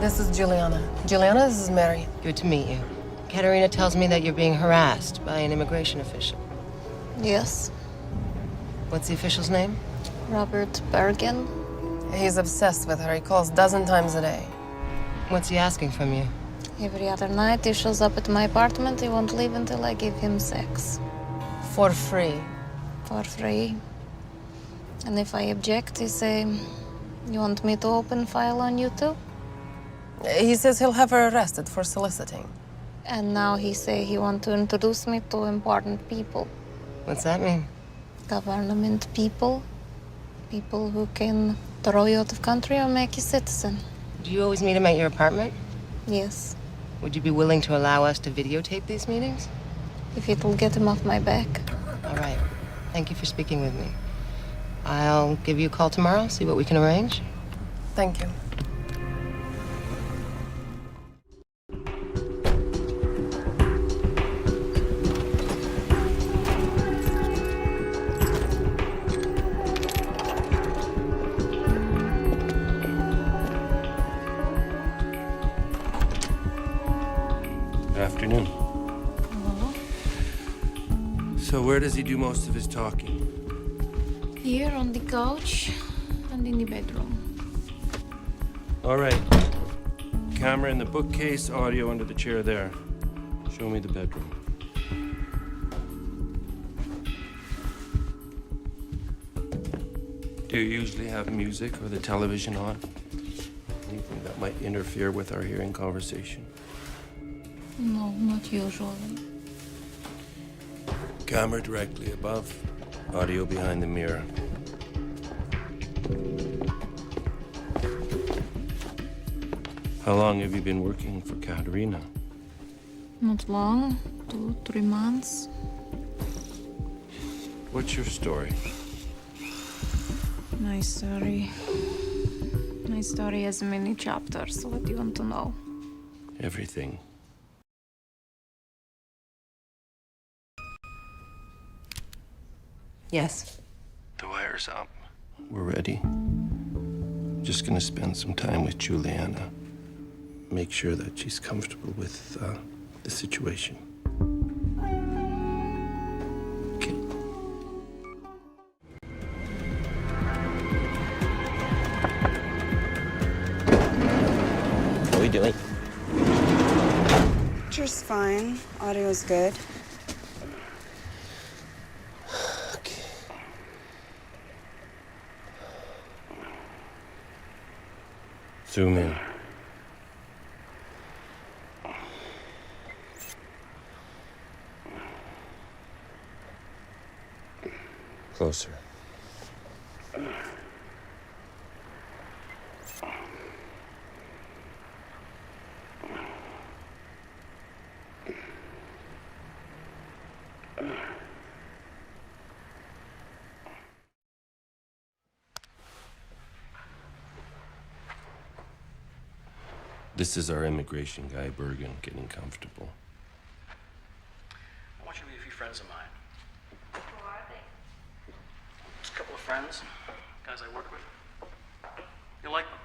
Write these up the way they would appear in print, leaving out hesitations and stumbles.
This is Julianna. Julianna, this is Mary. Good to meet you. Katerina tells me that you're being harassed by an immigration official. Yes. What's the official's name? Robert Bergen. He's obsessed with her. He calls a dozen times a day. What's he asking from you? Every other night he shows up at my apartment. He won't leave until I give him sex. For free. For free. And if I object, he say, you want me to open file on you too? He says he'll have her arrested for soliciting. And now he say he want to introduce me to important people. What's that mean? Government people. People who can throw you out of country or make you citizen. Do you always meet him at your apartment? Yes. Would you be willing to allow us to videotape these meetings? If it will get him off my back. All right. Thank you for speaking with me. I'll give you a call tomorrow, see what we can arrange. Thank you. Good afternoon. So where does he do most of his talking? Here on the couch and in the bedroom. All right. Camera in the bookcase, audio under the chair there. Show me the bedroom. Do you usually have music or the television on? Anything that might interfere with our hearing conversation? No, not usually. Camera directly above, audio behind the mirror. How long have you been working for Katerina? Not long, 2-3 months. What's your story? My story. My story has many chapters. What do you want to know? Everything. Yes. The wire's up. We're ready. Just gonna spend some time with Julianna. Make sure that she's comfortable with the situation. Okay. What are we doing? Picture's fine. Audio's good. Okay. Zoom in. Closer. This is our immigration guy, Bergen, getting comfortable. I want you to meet a few friends of mine. Who are they? Just a couple of friends, guys I work with. You'll like them.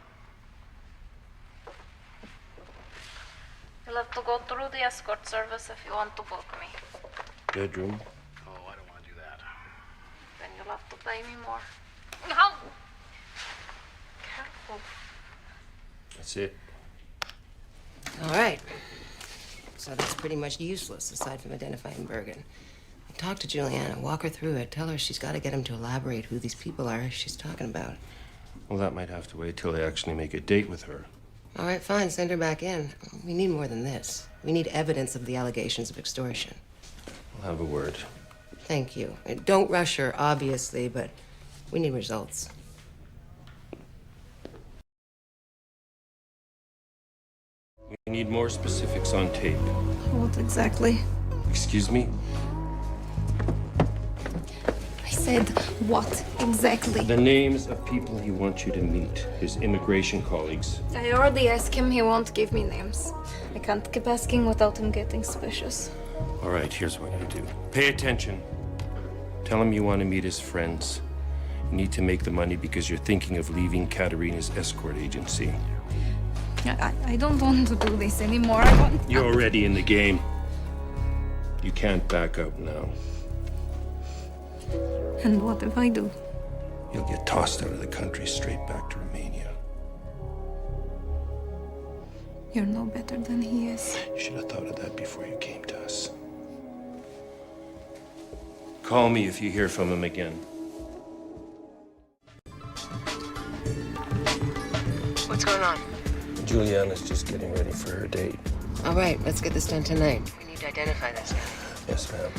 You'll have to go through the escort service if you want to book me. Bedroom. Oh, I don't want to do that. Then you'll have to pay me more. No! Careful. That's it. All right. So that's pretty much useless, aside from identifying Bergen. Talk to Julianna, walk her through it. Tell her she's got to get him to elaborate who these people are she's talking about. Well, that might have to wait till I actually make a date with her. All right, fine, send her back in. We need more than this. We need evidence of the allegations of extortion. I'll have a word. Thank you. Don't rush her, obviously, but we need results. We need more specifics on tape. What exactly? Excuse me? I said, what exactly? The names of people he wants you to meet, his immigration colleagues. I already asked him, he won't give me names. I can't keep asking without him getting suspicious. All right, here's what you do. Pay attention. Tell him you want to meet his friends. You need to make the money because you're thinking of leaving Katerina's escort agency. I don't want to do this anymore. I want... You're already in the game. You can't back up now. And what if I do? You'll get tossed out of the country straight back to Romania. You're no better than he is. You should have thought of that before you came to us. Call me if you hear from him again. What's going on? Julianna's just getting ready for her date. All right, let's get this done tonight. We need to identify this guy. Yes, ma'am.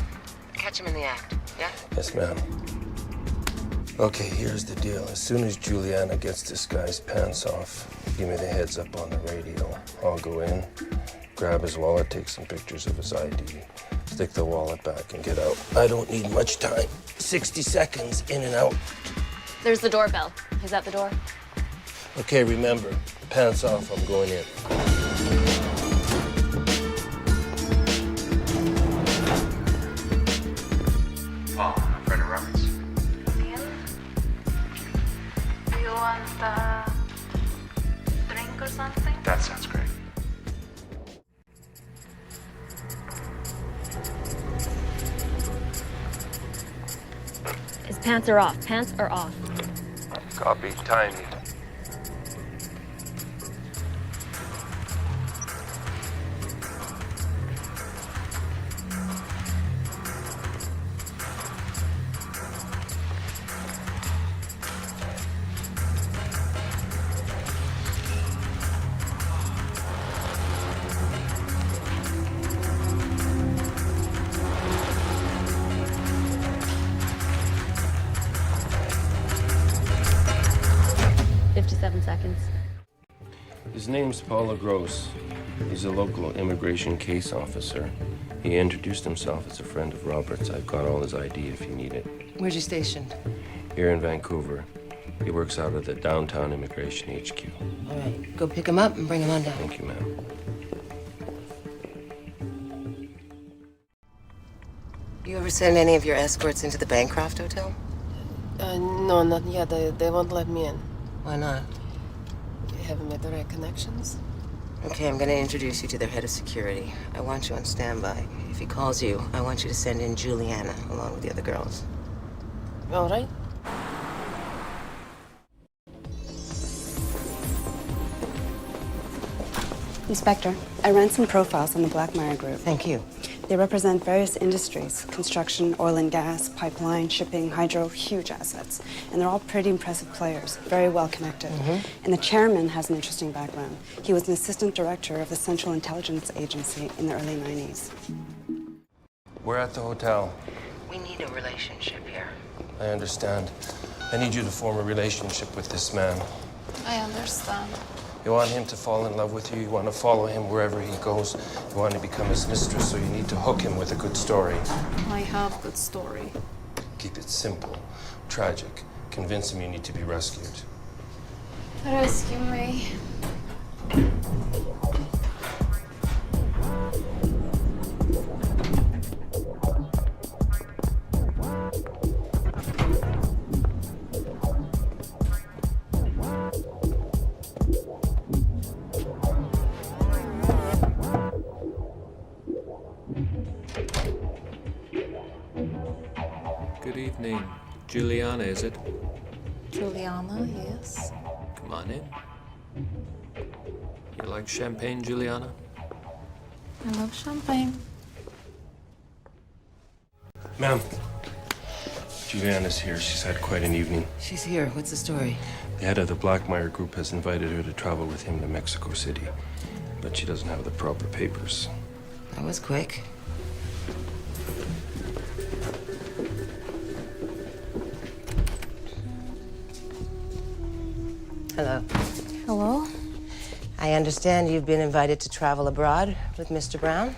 Catch him in the act, yeah? Yes, ma'am. Okay, here's the deal. As soon as Julianna gets this guy's pants off, give me the heads up on the radio. I'll go in, grab his wallet, take some pictures of his ID, stick the wallet back and get out. I don't need much time. 60 seconds, in and out. There's the doorbell. Is that the door? Okay, remember, pants off, I'm going in. Paul, a friend of Robert's. Do you want a drink or something? That sounds great. His pants are off. Pants are off. Copy, timing. His name's Paula Gross. He's a local immigration case officer. He introduced himself as a friend of Robert's. I've got all his ID if you need it. Where's he stationed? Here in Vancouver. He works out of the downtown immigration HQ. All right, go pick him up and bring him on down. Thank you, ma'am. You ever send any of your escorts into the Bancroft Hotel? No, not yet. They won't let me in. Why not? You haven't made the right connections. Okay, I'm gonna introduce you to their head of security. I want you on standby. If he calls you, I want you to send in Julianna along with the other girls. All right. Inspector, I ran some profiles on the Blackmire Group. Thank you. They represent various industries: construction, oil and gas, pipeline, shipping, hydro, huge assets. And they're all pretty impressive players, very well connected. And the chairman has an interesting background. He was an assistant director of the Central Intelligence Agency in the early 90s. We're at the hotel. We need a relationship here. I understand. I need you to form a relationship with this man. I understand. You want him to fall in love with you. You want to follow him wherever he goes. You want to become his mistress, so you need to hook him with a good story. I have good story. Keep it simple, tragic. Convince him you need to be rescued. Rescue me. Good evening. Julianna, is it? Julianna, yes. Come on in. You like champagne, Julianna? I love champagne. Ma'am, Julianna's here. She's had quite an evening. She's here. What's the story? The head of the Blackmire Group has invited her to travel with him to Mexico City, but she doesn't have the proper papers. That was quick. Hello. Hello? I understand you've been invited to travel abroad with Mr. Brown?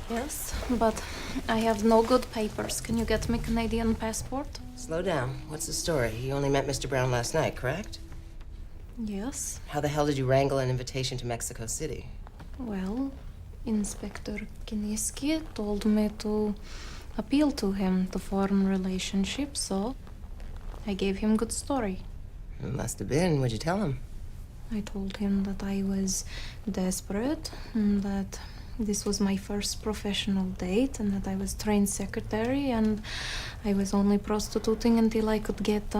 Yes, but I have no good papers. Can you get me Canadian passport? Slow down. What's the story? You only met Mr. Brown last night, correct? Yes. How the hell did you wrangle an invitation to Mexico City? Well, Inspector Kiniski told me to appeal to him to form relationship, so I gave him good story. It must have been. What'd you tell him? I told him that I was desperate and that this was my first professional date and that I was trained secretary and I was only prostituting until I could get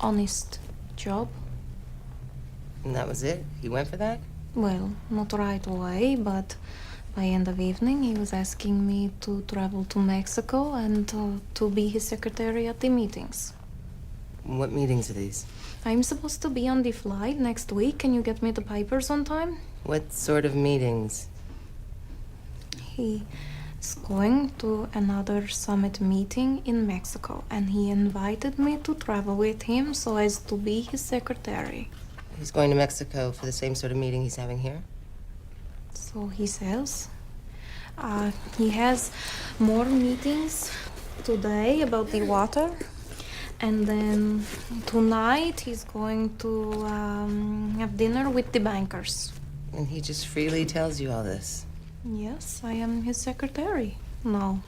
honest job. And that was it? He went for that? Well, not right away, but by end of evening he was asking me to travel to Mexico and to be his secretary at the meetings. What meetings are these? I'm supposed to be on the flight next week. Can you get me the papers on time? What sort of meetings? He's going to another summit meeting in Mexico, and he invited me to travel with him so as to be his secretary. He's going to Mexico for the same sort of meeting he's having here? So he says. He has more meetings today about the water. And then tonight he's going to have dinner with the bankers. And he just freely tells you all this? Yes, I am his secretary now.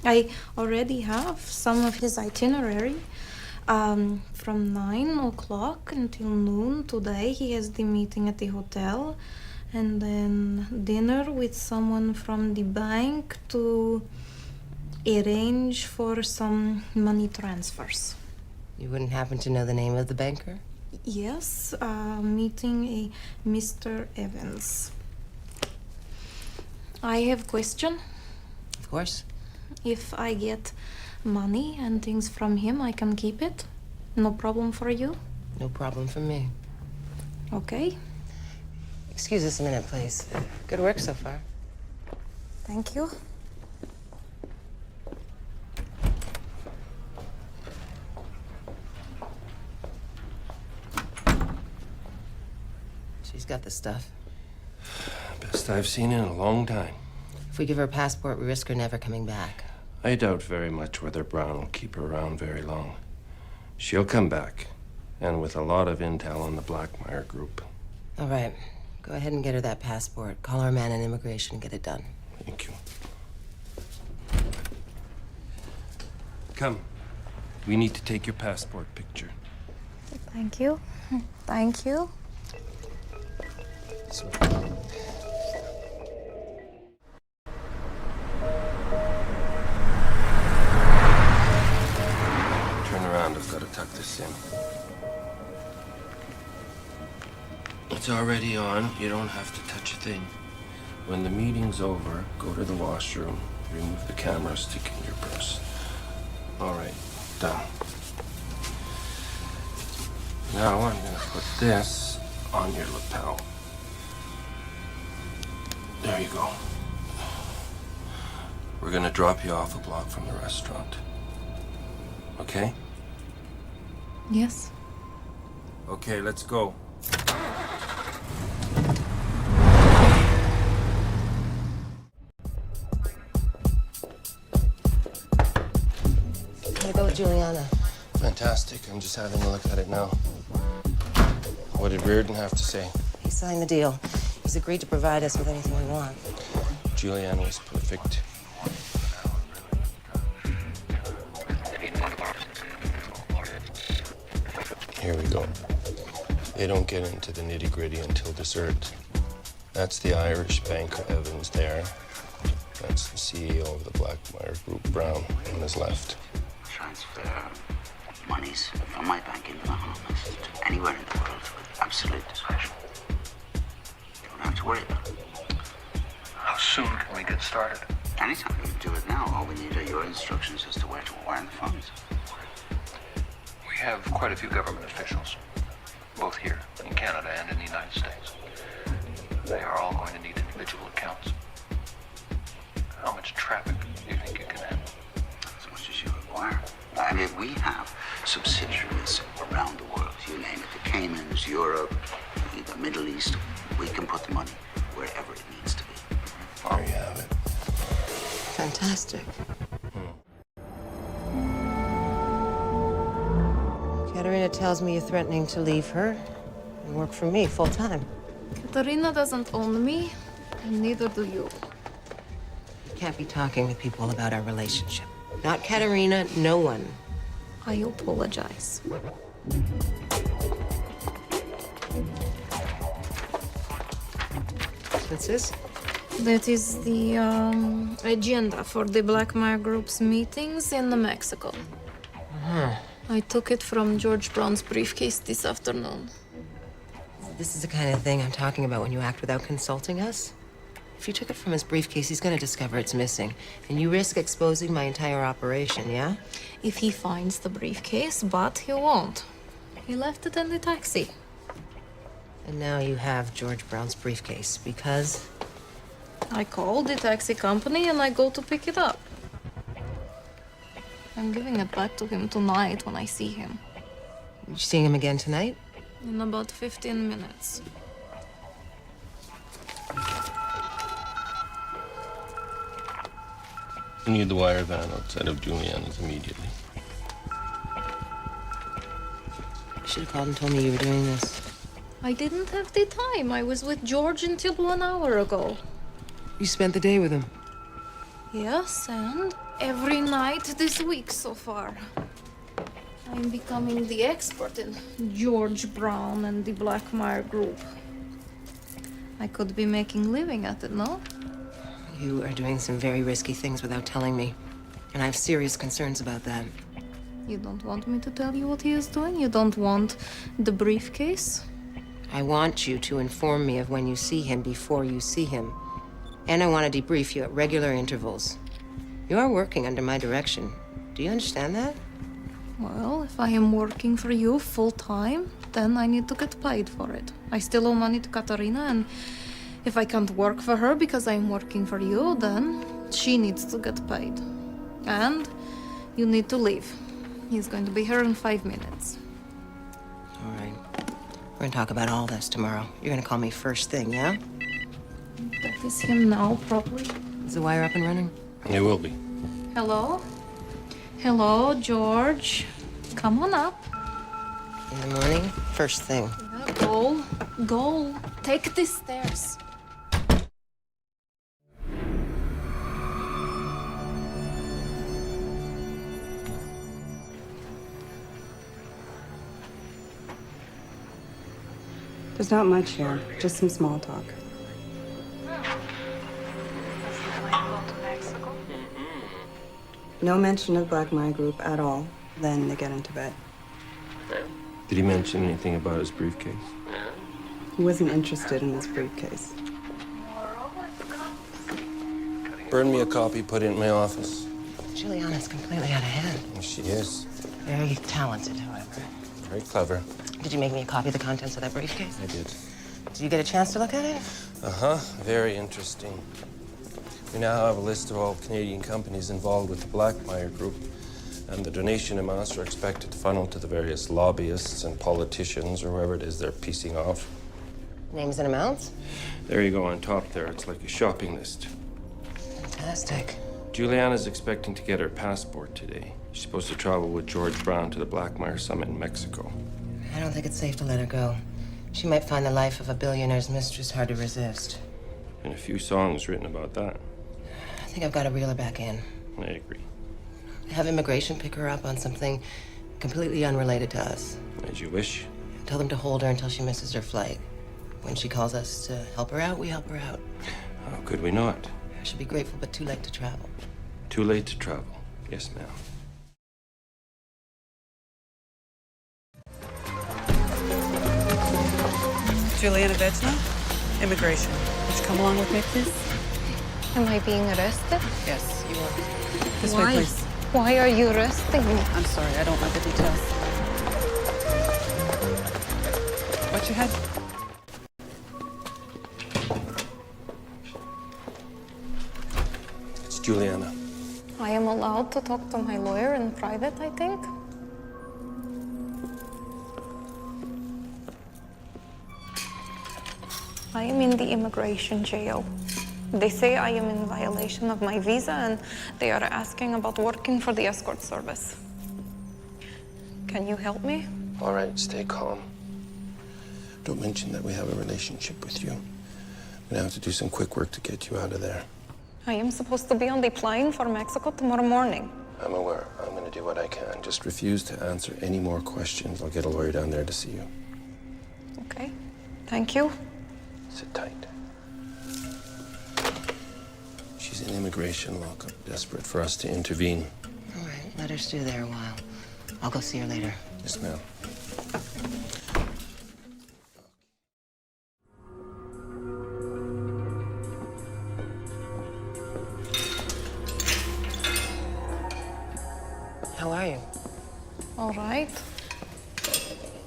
I already have some of his itinerary. From 9 o'clock until noon today he has the meeting at the hotel. And then dinner with someone from the bank to arrange for some money transfers. You wouldn't happen to know the name of the banker? Yes, meeting a Mr. Evans. I have question. Of course. If I get money and things from him, I can keep it? No problem for you? No problem for me. Okay. Excuse us a minute, please. Good work so far. Thank you. She's got the stuff. Best I've seen in a long time. If we give her a passport, we risk her never coming back. I doubt very much whether Brown will keep her around very long. She'll come back, and with a lot of intel on the Blackmire group. All right. Go ahead and get her that passport. Call our man in immigration and get it done. Thank you. Come. We need to take your passport picture. Thank you. Thank you. So. Turn around, I've got to tuck this in. It's already on. You don't have to touch a thing. When the meeting's over, go to the washroom, remove the camera, stick it in your purse. All right, done. Now I'm gonna put this on your lapel. There you go. We're gonna drop you off a block from the restaurant. Okay? Yes. Okay, let's go. How to go with Julianna? Fantastic. I'm just having a look at it now. What did Reardon have to say? He signed the deal. He's agreed to provide us with anything we want. Julianna was perfect. Here we go. They don't get into the nitty-gritty until dessert. That's the Irish banker Evans there. That's the CEO of the Blackmire Group, Brown, on his left. Transfer monies from my bank in the Bahamas to anywhere in the world with absolute discretion. You don't have to worry about it. How soon can we get started? Anytime you can do it now. All we need are your instructions as to where to wire the funds. We have quite a few government officials, both here in Canada and in the United States. They are all going to need individual accounts. How much traffic do you think you can handle? As much as you require. I mean, we have subsidiaries around the world. You name it, the Caymans, Europe, the Middle East. We can put the money wherever it needs to be. There you have it. Fantastic. Katerina tells me you're threatening to leave her and work for me full time. Katerina doesn't own me, and neither do you. You can't be talking with people about our relationship. Not Katerina, no one. I apologize. What's this? That is the agenda for the Blackmire Group's meetings in Mexico. I took it from George Brown's briefcase this afternoon. This is the kind of thing I'm talking about when you act without consulting us. If you took it from his briefcase, he's gonna discover it's missing. And you risk exposing my entire operation, yeah? If he finds the briefcase, but he won't. He left it in the taxi. And now you have George Brown's briefcase because... I called the taxi company and I go to pick it up. I'm giving it back to him tonight when I see him. You seeing him again tonight? In about 15 minutes. You need the wire van outside of Julianna's immediately. You should have called and told me you were doing this. I didn't have the time. I was with George until 1 hour ago. You spent the day with him. Yes, and every night this week so far. I'm becoming the expert in George Brown and the Blackmire Group. I could be making living at it, no? You are doing some very risky things without telling me. And I have serious concerns about that. You don't want me to tell you what he is doing? You don't want the briefcase? I want you to inform me of when you see him before you see him. And I want to debrief you at regular intervals. You are working under my direction. Do you understand that? Well, if I am working for you full-time, then I need to get paid for it. I still owe money to Katarina, and if I can't work for her because I'm working for you, then she needs to get paid. And you need to leave. He's going to be here in 5 minutes. All right. We're gonna talk about all this tomorrow. You're gonna call me first thing, yeah? That is him now, probably. Is the wire up and running? It will be. Hello? Hello, George. Come on up. In the morning, first thing. Yeah, go. Go. Take the stairs. There's not much here, just some small talk. No mention of Blackmire Group at all. Then they get into bed. Did he mention anything about his briefcase? He wasn't interested in his briefcase. Burn me a copy, put it in my office. Julianna's completely out of hand. She is. Very talented, however. Very clever. Did you make me a copy of the contents of that briefcase? I did. Did you get a chance to look at it? Uh-huh. Very interesting. We now have a list of all Canadian companies involved with the Blackmire Group, and the donation amounts are expected to funnel to the various lobbyists and politicians, or whoever it is they're piecing off. Names and amounts? There you go on top there. It's like a shopping list. Fantastic. Julianna's expecting to get her passport today. She's supposed to travel with George Brown to the Blackmire Summit in Mexico. I don't think it's safe to let her go. She might find the life of a billionaire's mistress hard to resist. And a few songs written about that. I think I've got to reel her back in. I agree. Have immigration pick her up on something completely unrelated to us. As you wish. Tell them to hold her until she misses her flight. When she calls us to help her out, we help her out. How could we not? I should be grateful, but too late to travel. Too late to travel. Yes, ma'am. Julianna Vecna, immigration. Would you come along with me, please? Am I being arrested? Yes, you are. This Why? way, please. Why are you arresting me? I'm sorry, I don't know the details. Watch your head. It's Julianna. I am allowed to talk to my lawyer in private, I think. I am in the immigration jail. They say I am in violation of my visa and they are asking about working for the escort service. Can you help me? All right, stay calm. Don't mention that we have a relationship with you. I'm gonna have to do some quick work to get you out of there. I am supposed to be on the plane for Mexico tomorrow morning. I'm aware. I'm gonna do what I can. Just refuse to answer any more questions. I'll get a lawyer down there to see you. Okay, thank you. Sit tight. She's in immigration lockup, desperate for us to intervene. All right, let her stay there a while. I'll go see her later. Yes, ma'am. How are you? All right.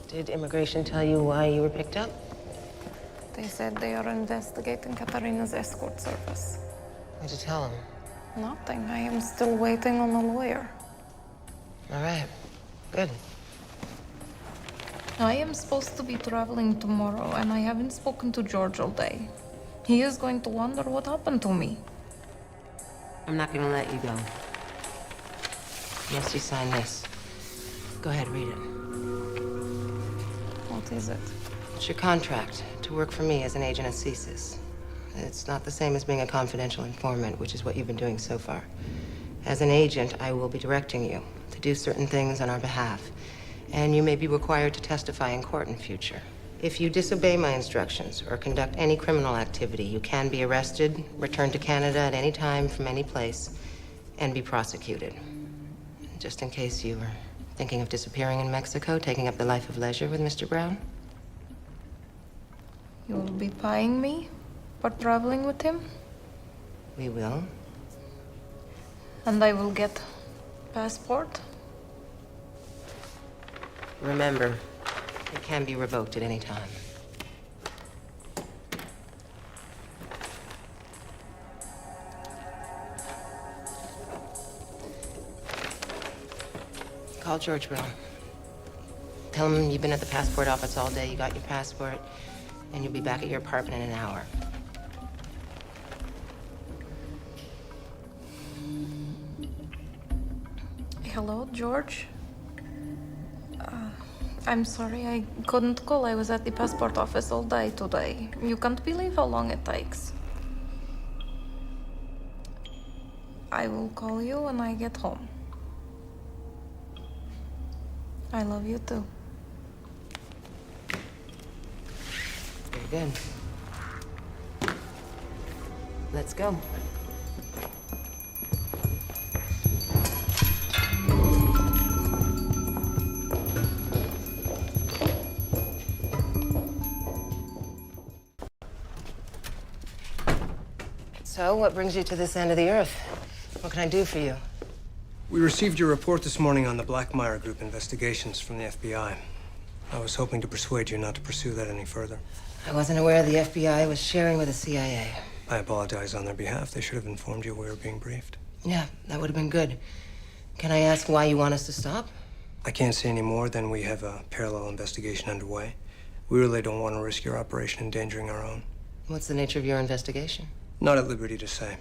Did immigration tell you why you were picked up? They said they are investigating Katarina's escort service. What'd you tell them? Nothing. I am still waiting on a lawyer. All right, good. I am supposed to be traveling tomorrow, and I haven't spoken to George all day. He is going to wonder what happened to me. I'm not gonna let you go. Yes, you sign this. Go ahead, read it. What is it? It's your contract to work for me as an agent at CSIS. It's not the same as being a confidential informant, which is what you've been doing so far. As an agent, I will be directing you to do certain things on our behalf, and you may be required to testify in court in future. If you disobey my instructions or conduct any criminal activity, you can be arrested, returned to Canada at any time from any place, and be prosecuted. Just in case you were thinking of disappearing in Mexico, taking up the life of leisure with Mr. Brown? You will be paying me for traveling with him? We will. And I will get passport? Remember, it can be revoked at any time. Call George Brown. Tell him you've been at the passport office all day, you got your passport, and you'll be back at your apartment in an hour. Hello, George? I'm sorry, I couldn't call. I was at the passport office all day today. You can't believe how long it takes. I will call you when I get home. I love you too. Very good. Let's go. So, what brings you to this end of the earth? What can I do for you? We received your report this morning on the Blackmire Group investigations from the FBI. I was hoping to persuade you not to pursue that any further. I wasn't aware the FBI was sharing with the CIA. I apologize on their behalf. They should have informed you we were being briefed. Yeah, that would have been good. Can I ask why you want us to stop? I can't say any more than we have a parallel investigation underway. We really don't want to risk your operation endangering our own. What's the nature of your investigation? Not at liberty to say.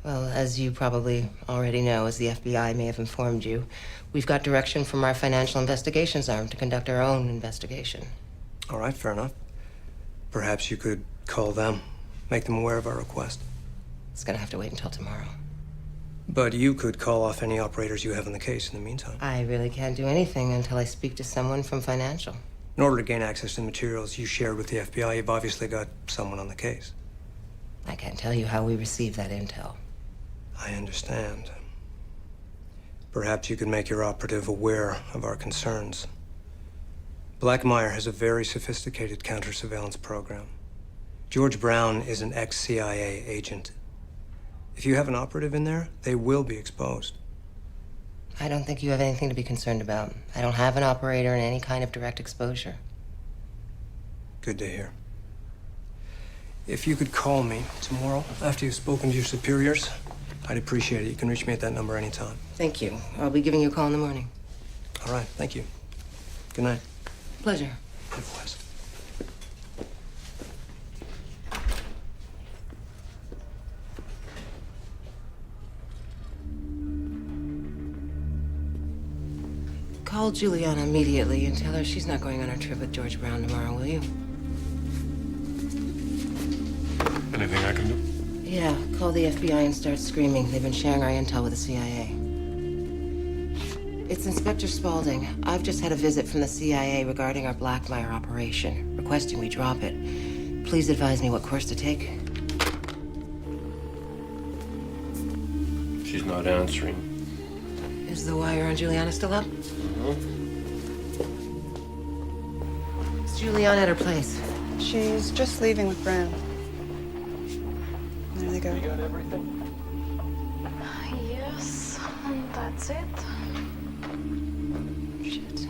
Well, as you probably already know, as the FBI may have informed you, we've got direction from our financial investigations arm to conduct our own investigation. All right, fair enough. Perhaps you could call them, make them aware of our request. It's gonna have to wait until tomorrow. But you could call off any operators you have in the case in the meantime. I really can't do anything until I speak to someone from financial. In order to gain access to the materials you shared with the FBI, you've obviously got someone on the case. I can't tell you how we received that intel. I understand. Perhaps you could make your operative aware of our concerns. Blackmire has a very sophisticated counter-surveillance program. George Brown is an ex-CIA agent. If you have an operative in there, they will be exposed. I don't think you have anything to be concerned about. I don't have an operator in any kind of direct exposure. Good to hear. If you could call me tomorrow after you've spoken to your superiors, I'd appreciate it. You can reach me at that number anytime. Thank you. I'll be giving you a call in the morning. All right, thank you. Good night. Pleasure. Likewise. Call Julianna immediately and tell her she's not going on her trip with George Brown tomorrow, will you? Anything I can do? Yeah, call the FBI and start screaming. They've been sharing our intel with the CIA. It's Inspector Spaulding. I've just had a visit from the CIA regarding our Blackmire operation, requesting we drop it. Please advise me what course to take. She's not answering. Is the wire on Julianna still up? Is Julianna at her place? She's just leaving with Bran. There they go. You got everything? Yes, and that's it. Shit.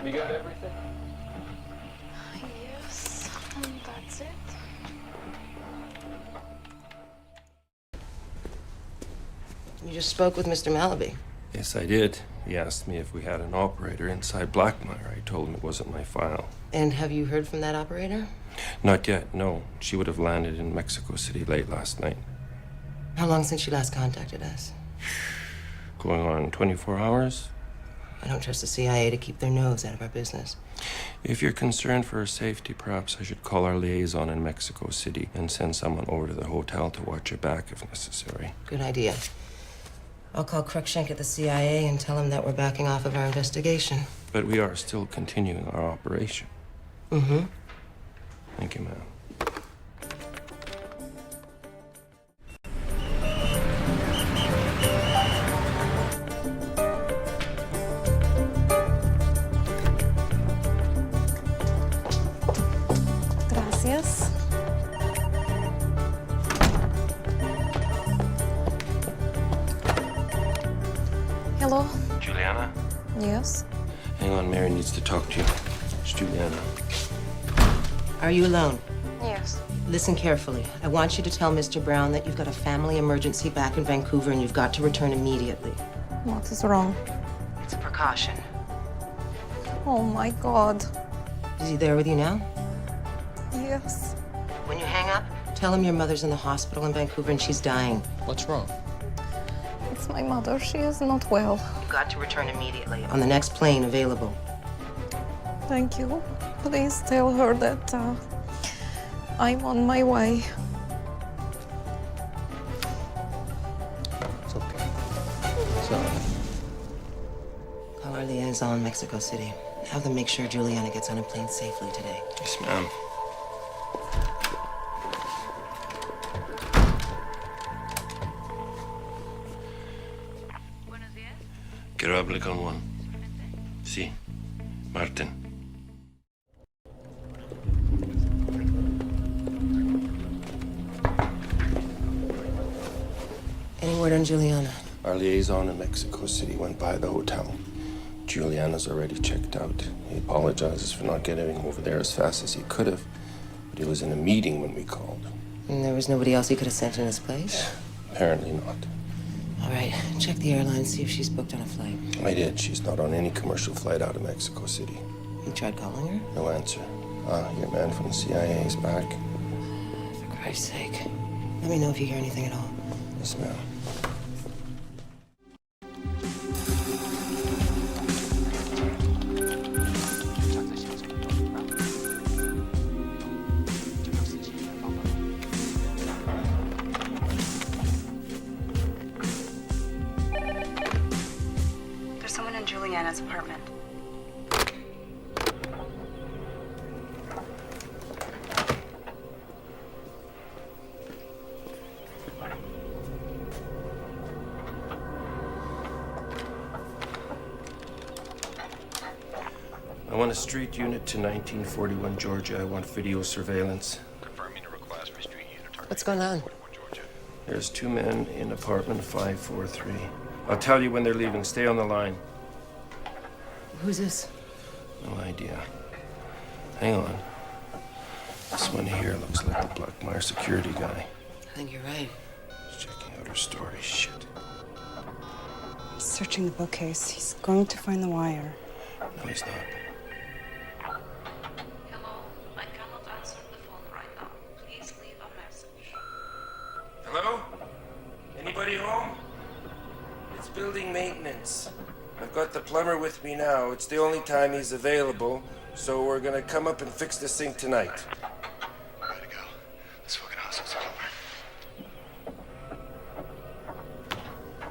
You got everything? Yes, and that's it. You just spoke with Mr. Malaby. Yes, I did. He asked me if we had an operator inside Blackmire. I told him it wasn't my file. And have you heard from that operator? Not yet, no. She would have landed in Mexico City late last night. How long since she last contacted us? Going on 24 hours? I don't trust the CIA to keep their nose out of our business. If you're concerned for her safety, perhaps I should call our liaison in Mexico City and send someone over to the hotel to watch her back if necessary. Good idea. I'll call Cruikshank at the CIA and tell him that we're backing off of our investigation. But we are still continuing our operation. Mm-hmm. Thank you, ma'am. Gracias. Hello? Julianna? Yes? Hang on, Mary needs to talk to you. It's Julianna. Are you alone? Yes. Listen carefully. I want you to tell Mr. Brown that you've got a family emergency back in Vancouver and you've got to return immediately. What is wrong? It's a precaution. Oh my God. Is he there with you now? Yes. When you hang up, tell him your mother's in the hospital in Vancouver and she's dying. What's wrong? It's my mother. She is not well. You've got to return immediately on the next plane available. Thank you. Please tell her that I'm on my way. It's okay. It's all right. Call our liaison in Mexico City. Have them make sure Julianna gets on a plane safely today. Yes, ma'am. Quiero hablar con Juan. Sí, Martin. Any word on Julianna? Our liaison in Mexico City went by the hotel. Julianna's already checked out. He apologizes for not getting over there as fast as he could have, but he was in a meeting when we called. And there was nobody else he could have sent in his place? Apparently not. All right, check the airline, see if she's booked on a flight. I did. She's not on any commercial flight out of Mexico City. You tried calling her? No answer. Your man from the CIA is back. For Christ's sake. Let me know if you hear anything at all. Yes, ma'am. There's someone in Julianna's apartment. I want a street unit to 1941 Georgia. I want video surveillance. Confirming a request for street unit target. What's going on? 41 Georgia. There's 2 men in apartment 543. I'll tell you when they're leaving. Stay on the line. Who's this? No idea. Hang on. This one here looks like the Blackmire security guy. I think you're right. He's checking out her story. Shit. He's searching the bookcase. He's going to find the wire. No, he's not. Hello, I cannot answer the phone right now. Please leave a message. Hello? Anybody home? It's building maintenance. I've got the plumber with me now. It's the only time he's available, so we're gonna come up and fix the sink tonight. Ready to go. This fucking house is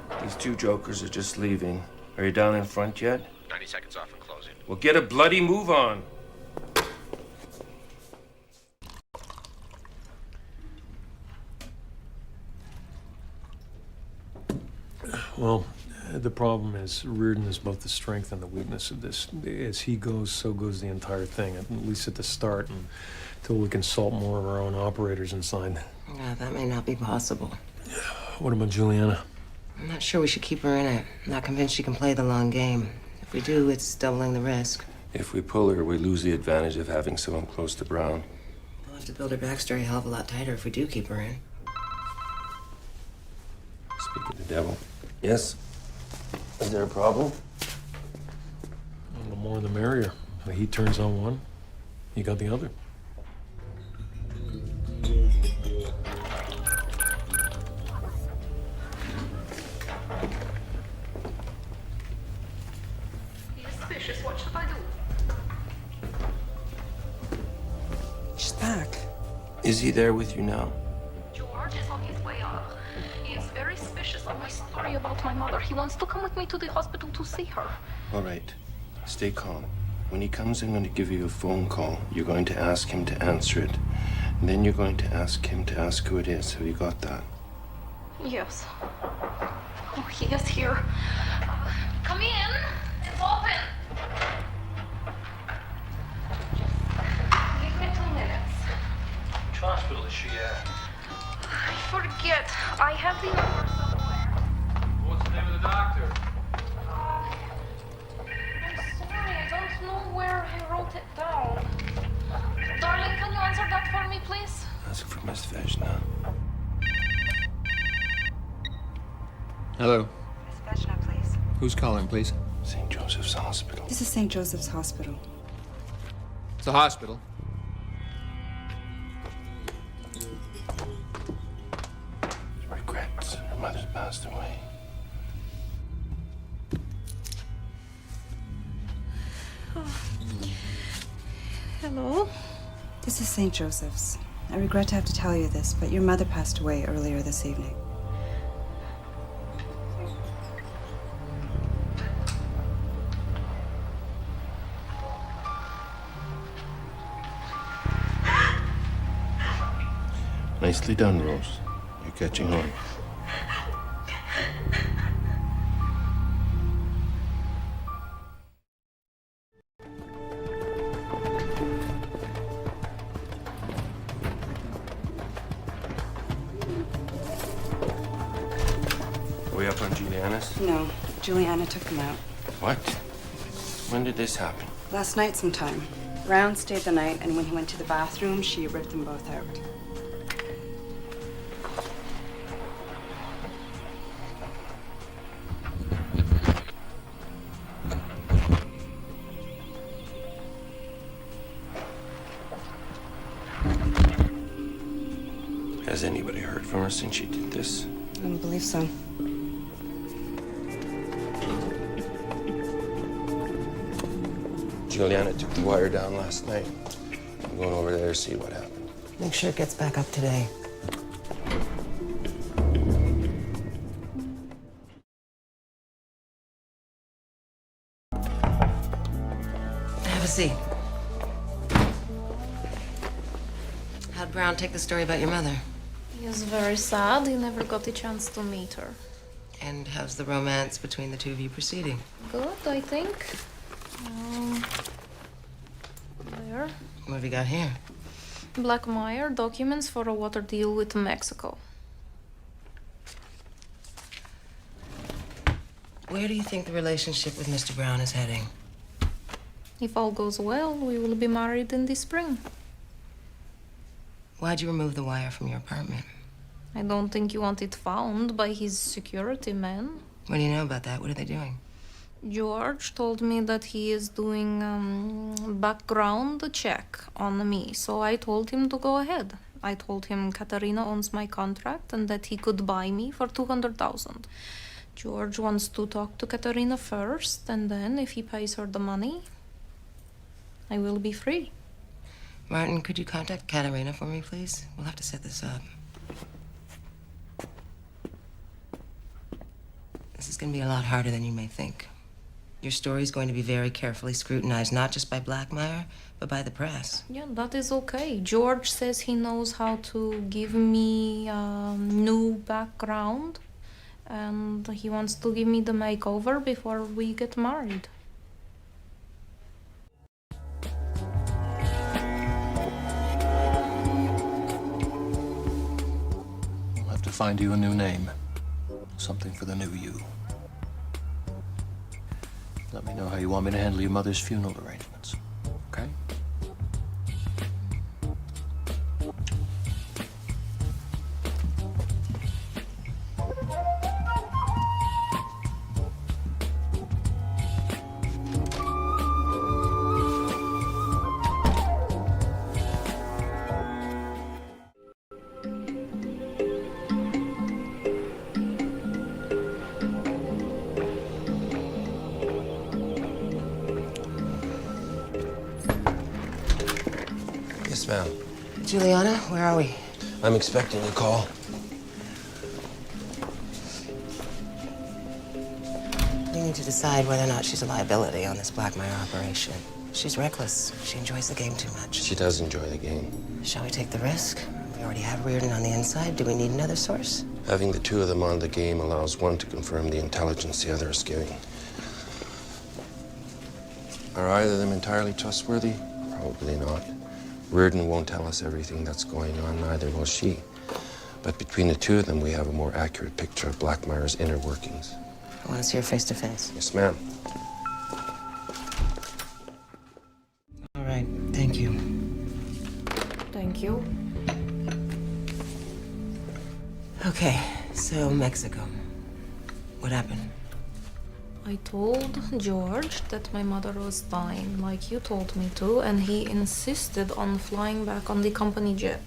over. These 2 jokers are just leaving. Are you down in front yet? 90 seconds off and closing. Well, get a bloody move on. Well, the problem is Reardon is both the strength and the weakness of this. As he goes, so goes the entire thing, at least at the start, until we consult more of our own operators inside. Yeah, that may not be possible. What about Julianna? I'm not sure we should keep her in it. I'm not convinced she can play the long game. If we do, it's doubling the risk. If we pull her, we lose the advantage of having someone close to Brown. We'll have to build her backstory a hell of a lot tighter if we do keep her in. Speak of the devil. Yes? Is there a problem? Well, the more the merrier. The heat turns on one, you got the other. What should I do? She's back. Is he there with you now? George is on his way up. He is very suspicious of my story about my mother. He wants to come with me to the hospital to see her. All right. Stay calm. When he comes, I'm going to give you a phone call. You're going to ask him to answer it. And then you're going to ask him to ask who it is. Have you got that? Yes. Oh, he is here. Come in. It's open. Give me 2 minutes. Which hospital is she at? I forget. I have the number somewhere. What's the name of the doctor? I'm sorry, I don't know where I wrote it down. Darling, can you answer that for me, please? Ask for Miss Vejna. Hello. Miss Vejna, please. Who's calling, please? St. Joseph's Hospital. This is St. Joseph's Hospital. It's a hospital. She regrets her mother's passed away. Hello? This is St. Joseph's. I regret to have to tell you this, but your mother passed away earlier this evening. Nicely done, Rose. You're catching on. Are we up on Julianna's? No, Julianna took them out. What? When did this happen? Last night sometime. Brown stayed the night, and when he went to the bathroom, she ripped them both out. Has anybody heard from her since she did this? I don't believe so. Julianna took the wire down last night. I'm going over there to see what happened. Make sure it gets back up today. Have a seat. How'd Brown take the story about your mother? He is very sad. He never got a chance to meet her. And how's the romance between the two of you proceeding? Good, I think. There. What have you got here? Blackmire documents for a water deal with Mexico. Where do you think the relationship with Mr. Brown is heading? If all goes well, we will be married in the spring. Why'd you remove the wire from your apartment? I don't think you want it found by his security men. What do you know about that? What are they doing? George told me that he is doing background check on me, so I told him to go ahead. I told him Katarina owns my contract and that he could buy me for $200,000. George wants to talk to Katarina first, and then if he pays her the money, I will be free. Martin, could you contact Katarina for me, please? We'll have to set this up. This is going to be a lot harder than you may think. Your story is going to be very carefully scrutinized, not just by Blackmire, but by the press. Yeah, that is okay. George says he knows how to give me a new background and he wants to give me the makeover before we get married. We'll have to find you a new name. Something for the new you. Let me know how you want me to handle your mother's funeral arrangements, okay? Yes, ma'am. Julianna, where are we? I'm expecting a call. We need to decide whether or not she's a liability on this Blackmire operation. She's reckless. She enjoys the game too much. She does enjoy the game. Shall we take the risk? We already have Reardon on the inside. Do we need another source? Having the two of them on the game allows one to confirm the intelligence the other is giving. Are either of them entirely trustworthy? Probably not. Reardon won't tell us everything that's going on, neither will she. But between the two of them, we have a more accurate picture of Blackmire's inner workings. I want to see her face to face. Yes, ma'am. All right, thank you. Thank you. Okay, so Mexico. What happened? I told George that my mother was dying, like you told me to, and he insisted on flying back on the company jet.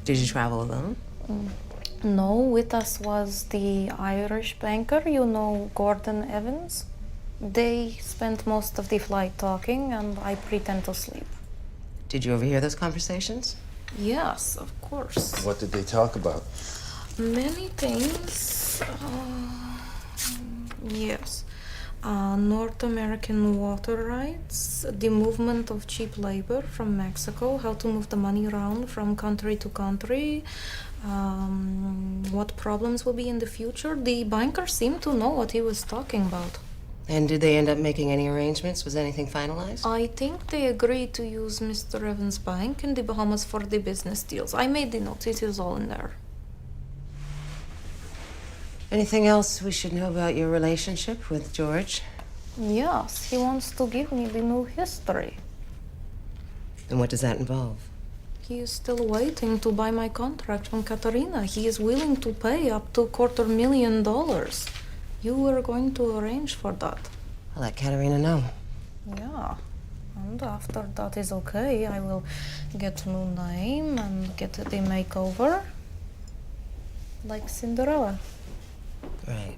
Did you travel alone? No, with us was the Irish banker, you know, Gordon Evans. They spent most of the flight talking, and I pretend to sleep. Did you overhear those conversations? Yes, of course. What did they talk about? Many things. Yes. North American water rights, the movement of cheap labor from Mexico, how to move the money around from country to country, what problems will be in the future. The banker seemed to know what he was talking about. And did they end up making any arrangements? Was anything finalized? I think they agreed to use Mr. Evans' bank in the Bahamas for the business deals. I made the notes, it is all in there. Anything else we should know about your relationship with George? Yes, he wants to give me the new history. And what does that involve? He is still waiting to buy my contract from Katarina. He is willing to pay up to $250,000. You were going to arrange for that. I'll let Katarina know. Yeah. And after that is okay, I will get a new name and get the makeover. Like Cinderella. Right.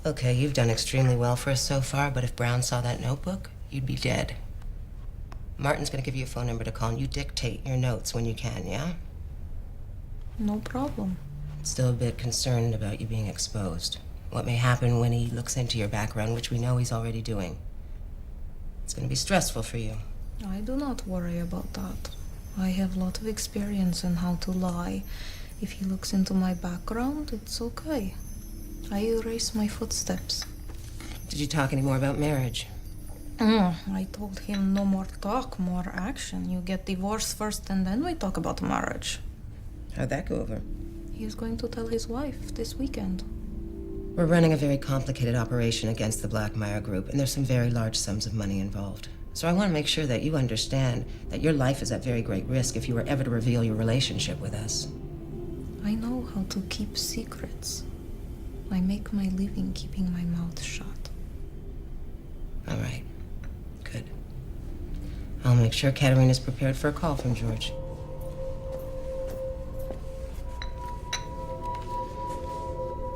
Okay, you've done extremely well for us so far, but if Brown saw that notebook, you'd be dead. Martin's gonna give you a phone number to call, and you dictate your notes when you can, yeah? No problem. Still a bit concerned about you being exposed. What may happen when he looks into your background, which we know he's already doing. It's gonna be stressful for you. I do not worry about that. I have a lot of experience in how to lie. If he looks into my background, it's okay. I erase my footsteps. Did you talk any more about marriage? I told him no more talk, more action. You get divorced first and then we talk about marriage. How'd that go over? He is going to tell his wife this weekend. We're running a very complicated operation against the Blackmire Group, and there's some very large sums of money involved. So I want to make sure that you understand that your life is at very great risk if you were ever to reveal your relationship with us. I know how to keep secrets. I make my living keeping my mouth shut. All right. Good. I'll make sure Katarina's prepared for a call from George.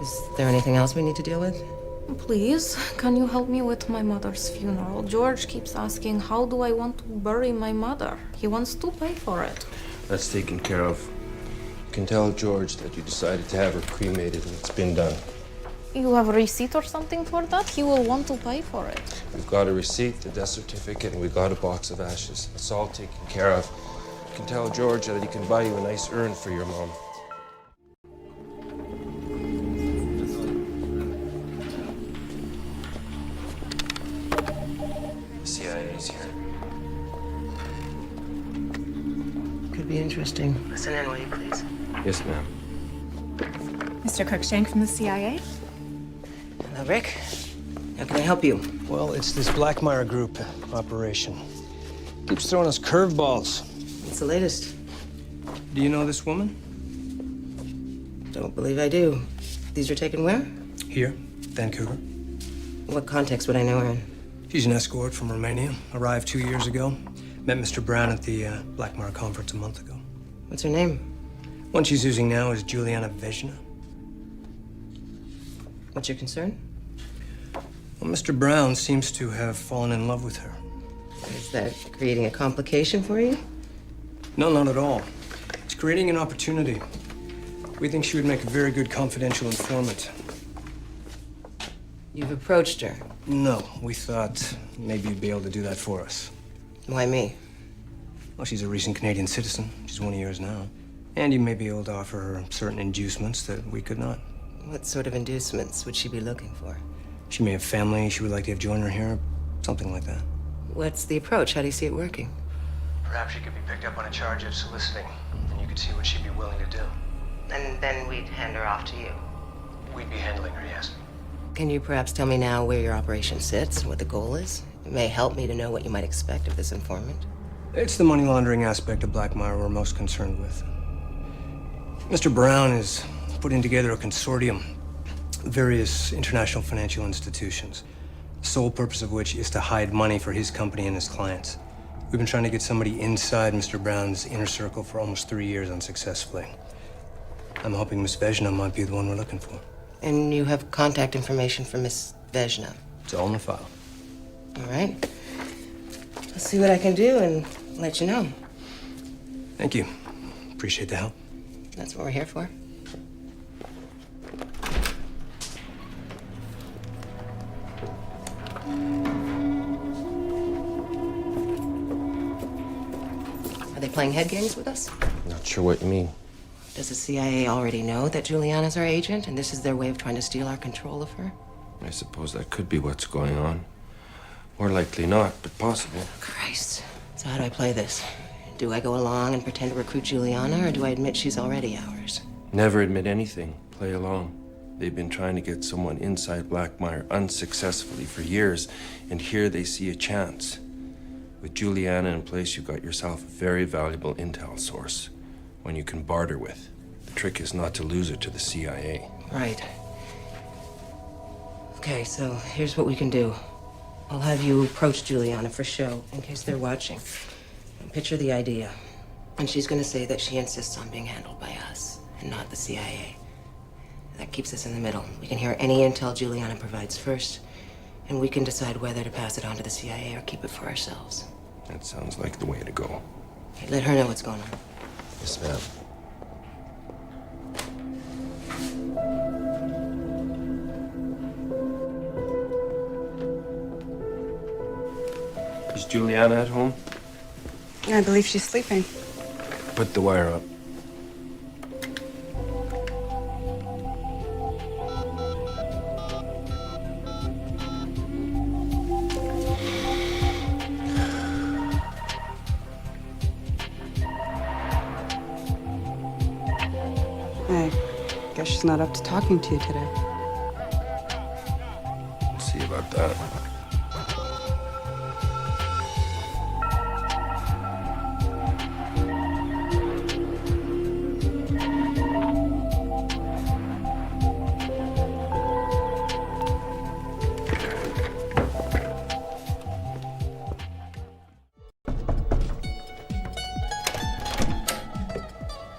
Is there anything else we need to deal with? Please, can you help me with my mother's funeral? George keeps asking, how do I want to bury my mother? He wants to pay for it. That's taken care of. You can tell George that you decided to have her cremated and it's been done. You have a receipt or something for that? He will want to pay for it. We've got a receipt, the death certificate, and we've got a box of ashes. It's all taken care of. You can tell George that he can buy you a nice urn for your mom. The CIA's here. Could be interesting. Listen in, will you, please? Yes, ma'am. Mr. Cruikshank from the CIA? Hello, Rick. How can I help you? Well, it's this Blackmire Group operation. Keeps throwing us curveballs. What's the latest? Do you know this woman? Don't believe I do. These are taken where? Here, Vancouver. What context would I know her in? She's an escort from Romania. Arrived 2 years ago. Met Mr. Brown at the Blackmire conference a month ago. What's her name? One she's using now is Julianna. What's your concern? Well, Mr. Brown seems to have fallen in love with her. Is that creating a complication for you? No, not at all. It's creating an opportunity. We think she would make a very good confidential informant. You've approached her. No, we thought maybe you'd be able to do that for us. Why me? Well, she's a recent Canadian citizen. She's one of yours now. And you may be able to offer her certain inducements that we could not. What sort of inducements would she be looking for? She may have family she would like to have join her here, something like that. What's the approach? How do you see it working? Perhaps she could be picked up on a charge of soliciting, and you could see what she'd be willing to do. And then we'd hand her off to you. We'd be handling her, yes. Can you perhaps tell me now where your operation sits and what the goal is? It may help me to know what you might expect of this informant. It's the money laundering aspect of Blackmire we're most concerned with. Mr. Brown is putting together a consortium, various international financial institutions, the sole purpose of which is to hide money for his company and his clients. We've been trying to get somebody inside Mr. Brown's inner circle for almost 3 years unsuccessfully. I'm hoping Miss Vezhna might be the one we're looking for. And you have contact information for Miss Vezhna? It's all in the file. All right. I'll see what I can do and let you know. Thank you. Appreciate the help. That's what we're here for. Are they playing head games with us? Not sure what you mean. Does the CIA already know that Julianna's our agent, and this is their way of trying to steal our control of her? I suppose that could be what's going on. More likely not, but possible. Christ. So how do I play this? Do I go along and pretend to recruit Julianna, or do I admit she's already ours? Never admit anything. Play along. They've been trying to get someone inside Blackmire unsuccessfully for years, and here they see a chance. With Julianna in place, you've got yourself a very valuable intel source, one you can barter with. The trick is not to lose it to the CIA. Right. Okay, so here's what we can do. I'll have you approach Julianna for show, in case they're watching. And picture the idea. And she's gonna say that she insists on being handled by us, and not the CIA. That keeps us in the middle. We can hear any intel Julianna provides first, and we can decide whether to pass it on to the CIA or keep it for ourselves. That sounds like the way to go. Okay, let her know what's going on. Yes, ma'am. Is Julianna at home? I believe she's sleeping. Put the wire up. I guess she's not up to talking to you today. We'll see about that.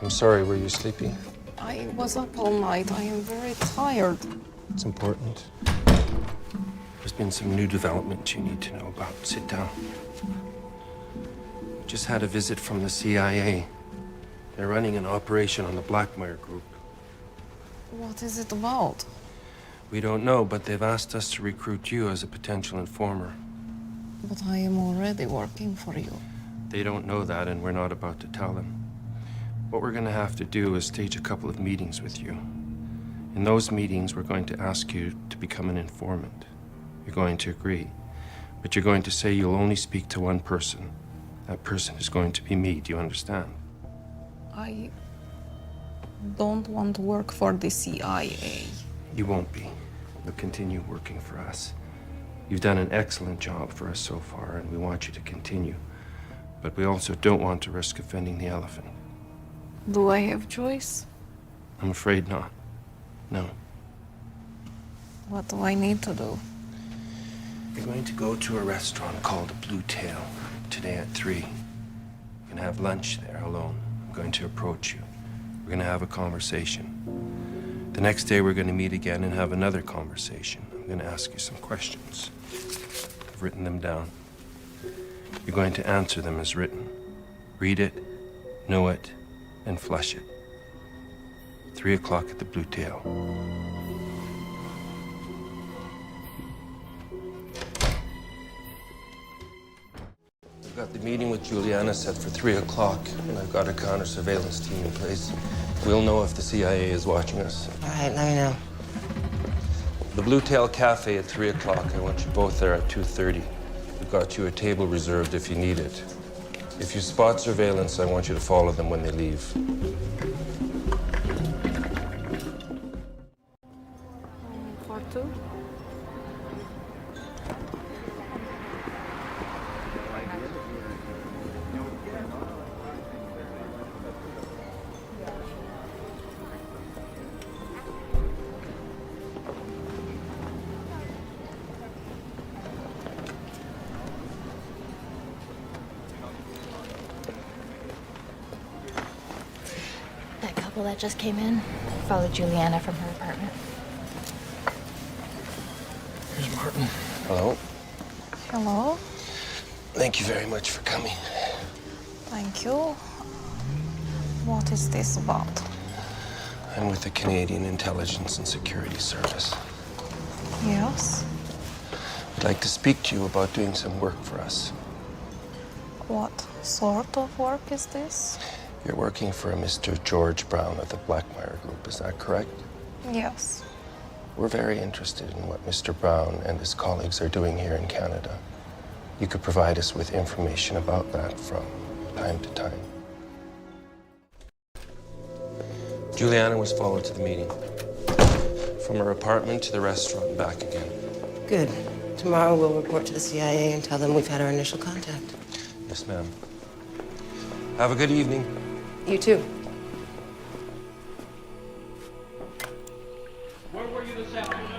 I'm sorry, were you sleepy? I was up all night. I am very tired. It's important. There's been some new development you need to know about. Sit down. We just had a visit from the CIA. They're running an operation on the Blackmire Group. What is it about? We don't know, but they've asked us to recruit you as a potential informer. But I am already working for you. They don't know that, and we're not about to tell them. What we're going to have to do is stage a couple of meetings with you. In those meetings, we're going to ask you to become an informant. You're going to agree. But you're going to say you'll only speak to one person. That person is going to be me. Do you understand? I don't want to work for the CIA. You won't be. You'll continue working for us. You've done an excellent job for us so far, and we want you to continue. But we also don't want to risk offending the elephant. Do I have choice? I'm afraid not. No. What do I need to do? You're going to go to a restaurant called Blue Tail today at 3. You're going to have lunch there alone. I'm going to approach you. We're going to have a conversation. The next day, we're going to meet again and have another conversation. I'm going to ask you some questions. I've written them down. You're going to answer them as written. Read it, know it, and flush it. 3 o'clock at the Blue Tail. I've got the meeting with Julianna set for 3 o'clock, and I've got a counter-surveillance team in place. We'll know if the CIA is watching us. All right, let me know. The Blue Tail Cafe at 3 o'clock. I want you both there at 2:30. We've got you a table reserved if you need it. If you spot surveillance, I want you to follow them when they leave. For 2? That couple that just came in followed Julianna from her apartment. Here's Martin. Hello. Hello. Thank you very much for coming. Thank you. What is this about? I'm with the Canadian Intelligence and Security Service. Yes. I'd like to speak to you about doing some work for us. What sort of work is this? You're working for a Mr. George Brown of the Blackmire Group, is that correct? Yes. We're very interested in what Mr. Brown and his colleagues are doing here in Canada. You could provide us with information about that from time to time. Julianna was followed to the meeting. From her apartment to the restaurant and back again. Good. Tomorrow we'll report to the CIA and tell them we've had our initial contact. Yes, ma'am. Have a good evening. You too. Where were you this afternoon?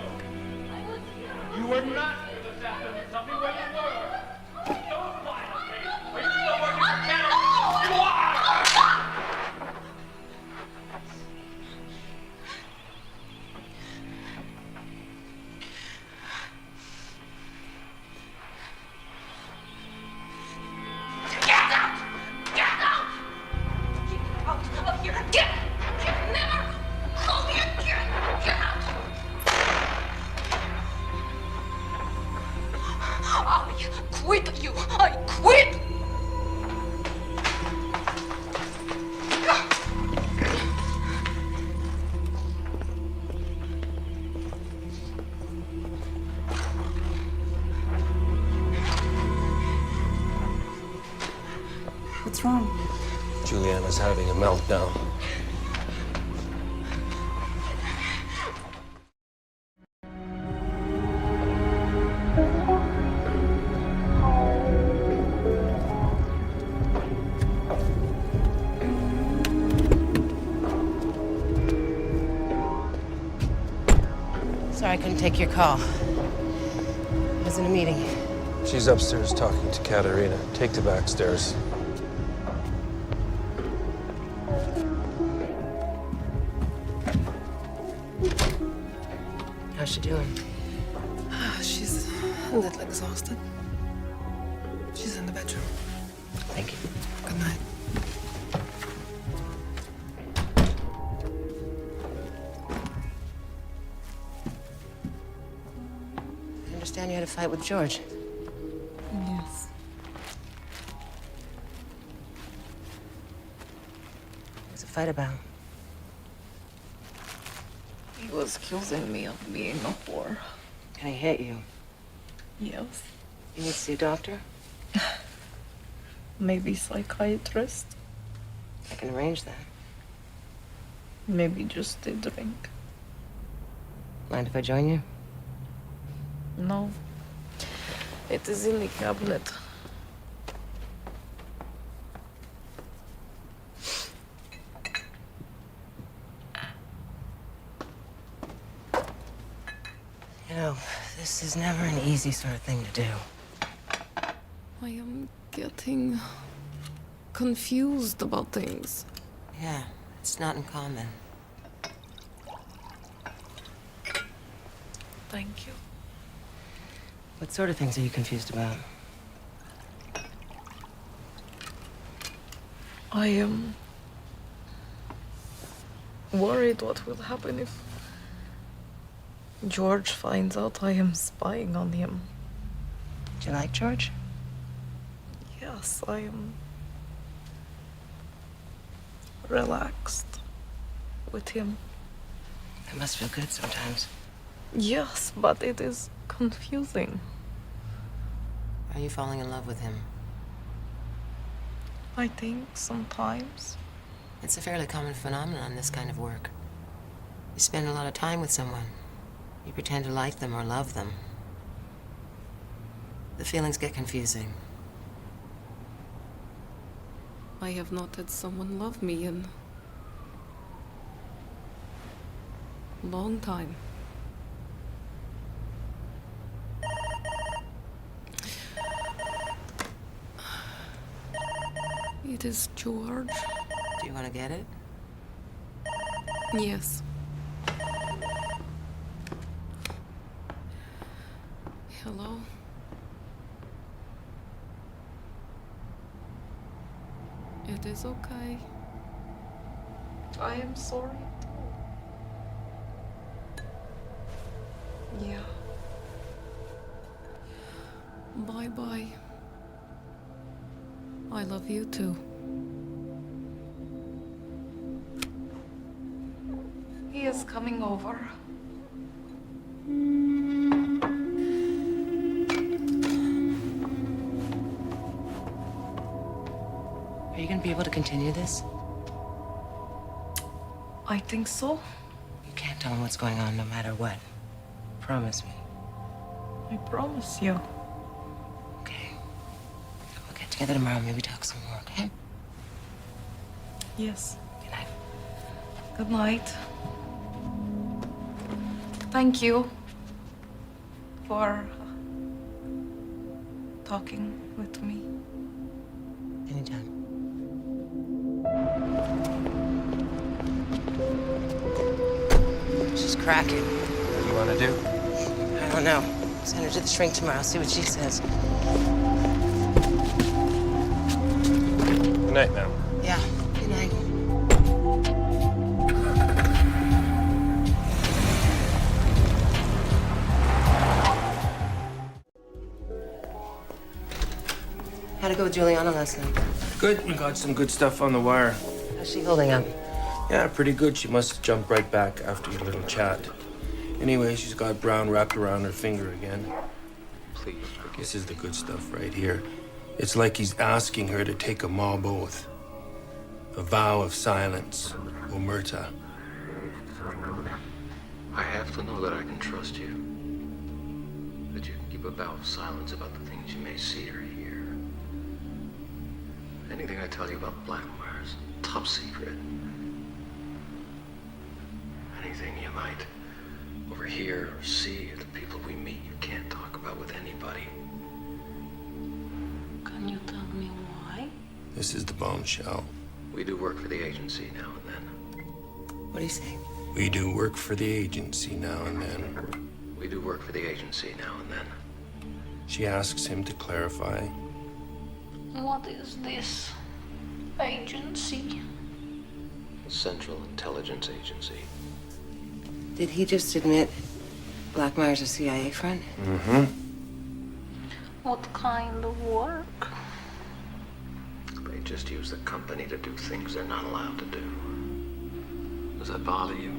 You were not here this afternoon. Tell me where you were. Don't lie to me. Are you still working for Canada? You are! Quit, you! I quit! What's wrong? Julianna's having a meltdown. Sorry I couldn't take your call. I was in a meeting. She's upstairs talking to Katerina. Take the back stairs. How's she doing? She's a little exhausted. She's in the bedroom. Thank you. Good night. I understand you had a fight with George. Yes. What's the fight about? He was accusing me of being a whore. And he hit you. Yes. You need to see a doctor? Maybe psychiatrist. I can arrange that. Maybe just a drink. Mind if I join you? No. It is in the cabinet. You know, this is never an easy sort of thing to do. I am getting confused about things. Yeah, it's not uncommon. Thank you. What sort of things are you confused about? I am worried what will happen if George finds out I am spying on him. Do you like George? Yes, I am relaxed with him. It must feel good sometimes. Yes, but it is confusing. Are you falling in love with him? I think sometimes. It's a fairly common phenomenon in this kind of work. You spend a lot of time with someone. You pretend to like them or love them. The feelings get confusing. I have not had someone love me in a long time. It is George. Do you want to get it? Yes. Hello? It is okay. I am sorry too. Yeah. Bye-bye. I love you too. He is coming over. Are you going to be able to continue this? I think so. You can't tell him what's going on no matter what. Promise me. I promise you. Okay. We'll get together tomorrow, maybe talk some more, okay? Yes. Good night. Good night. Thank you for talking with me. Anytime. She's cracking. What do you want to do? I don't know. Send her to the shrink tomorrow, see what she says. Good night, ma'am. Yeah, good night. How'd it go with Julianna last night? Good. We got some good stuff on the wire. How's she holding up? Yeah, pretty good. She must have jumped right back after your little chat. Anyway, she's got Brown wrapped around her finger again. Please forgive. This is the good stuff right here. It's like he's asking her to take a mob oath. A vow of silence. Omerta. I have to know that I can trust you. That you can keep a vow of silence about the things you may see or hear. Anything I tell you about Blackmire's top secret. Anything you might overhear or see or the people we meet you can't talk about with anybody. Can you tell me why? This is the bombshell. We do work for the agency now and then. What do you say? We do work for the agency now and then. We do work for the agency now and then. She asks him to clarify. What is this agency? The Central Intelligence Agency. Did he just admit Blackmire's a CIA friend? Mm-hmm. What kind of work? They just use the company to do things they're not allowed to do. Does that bother you?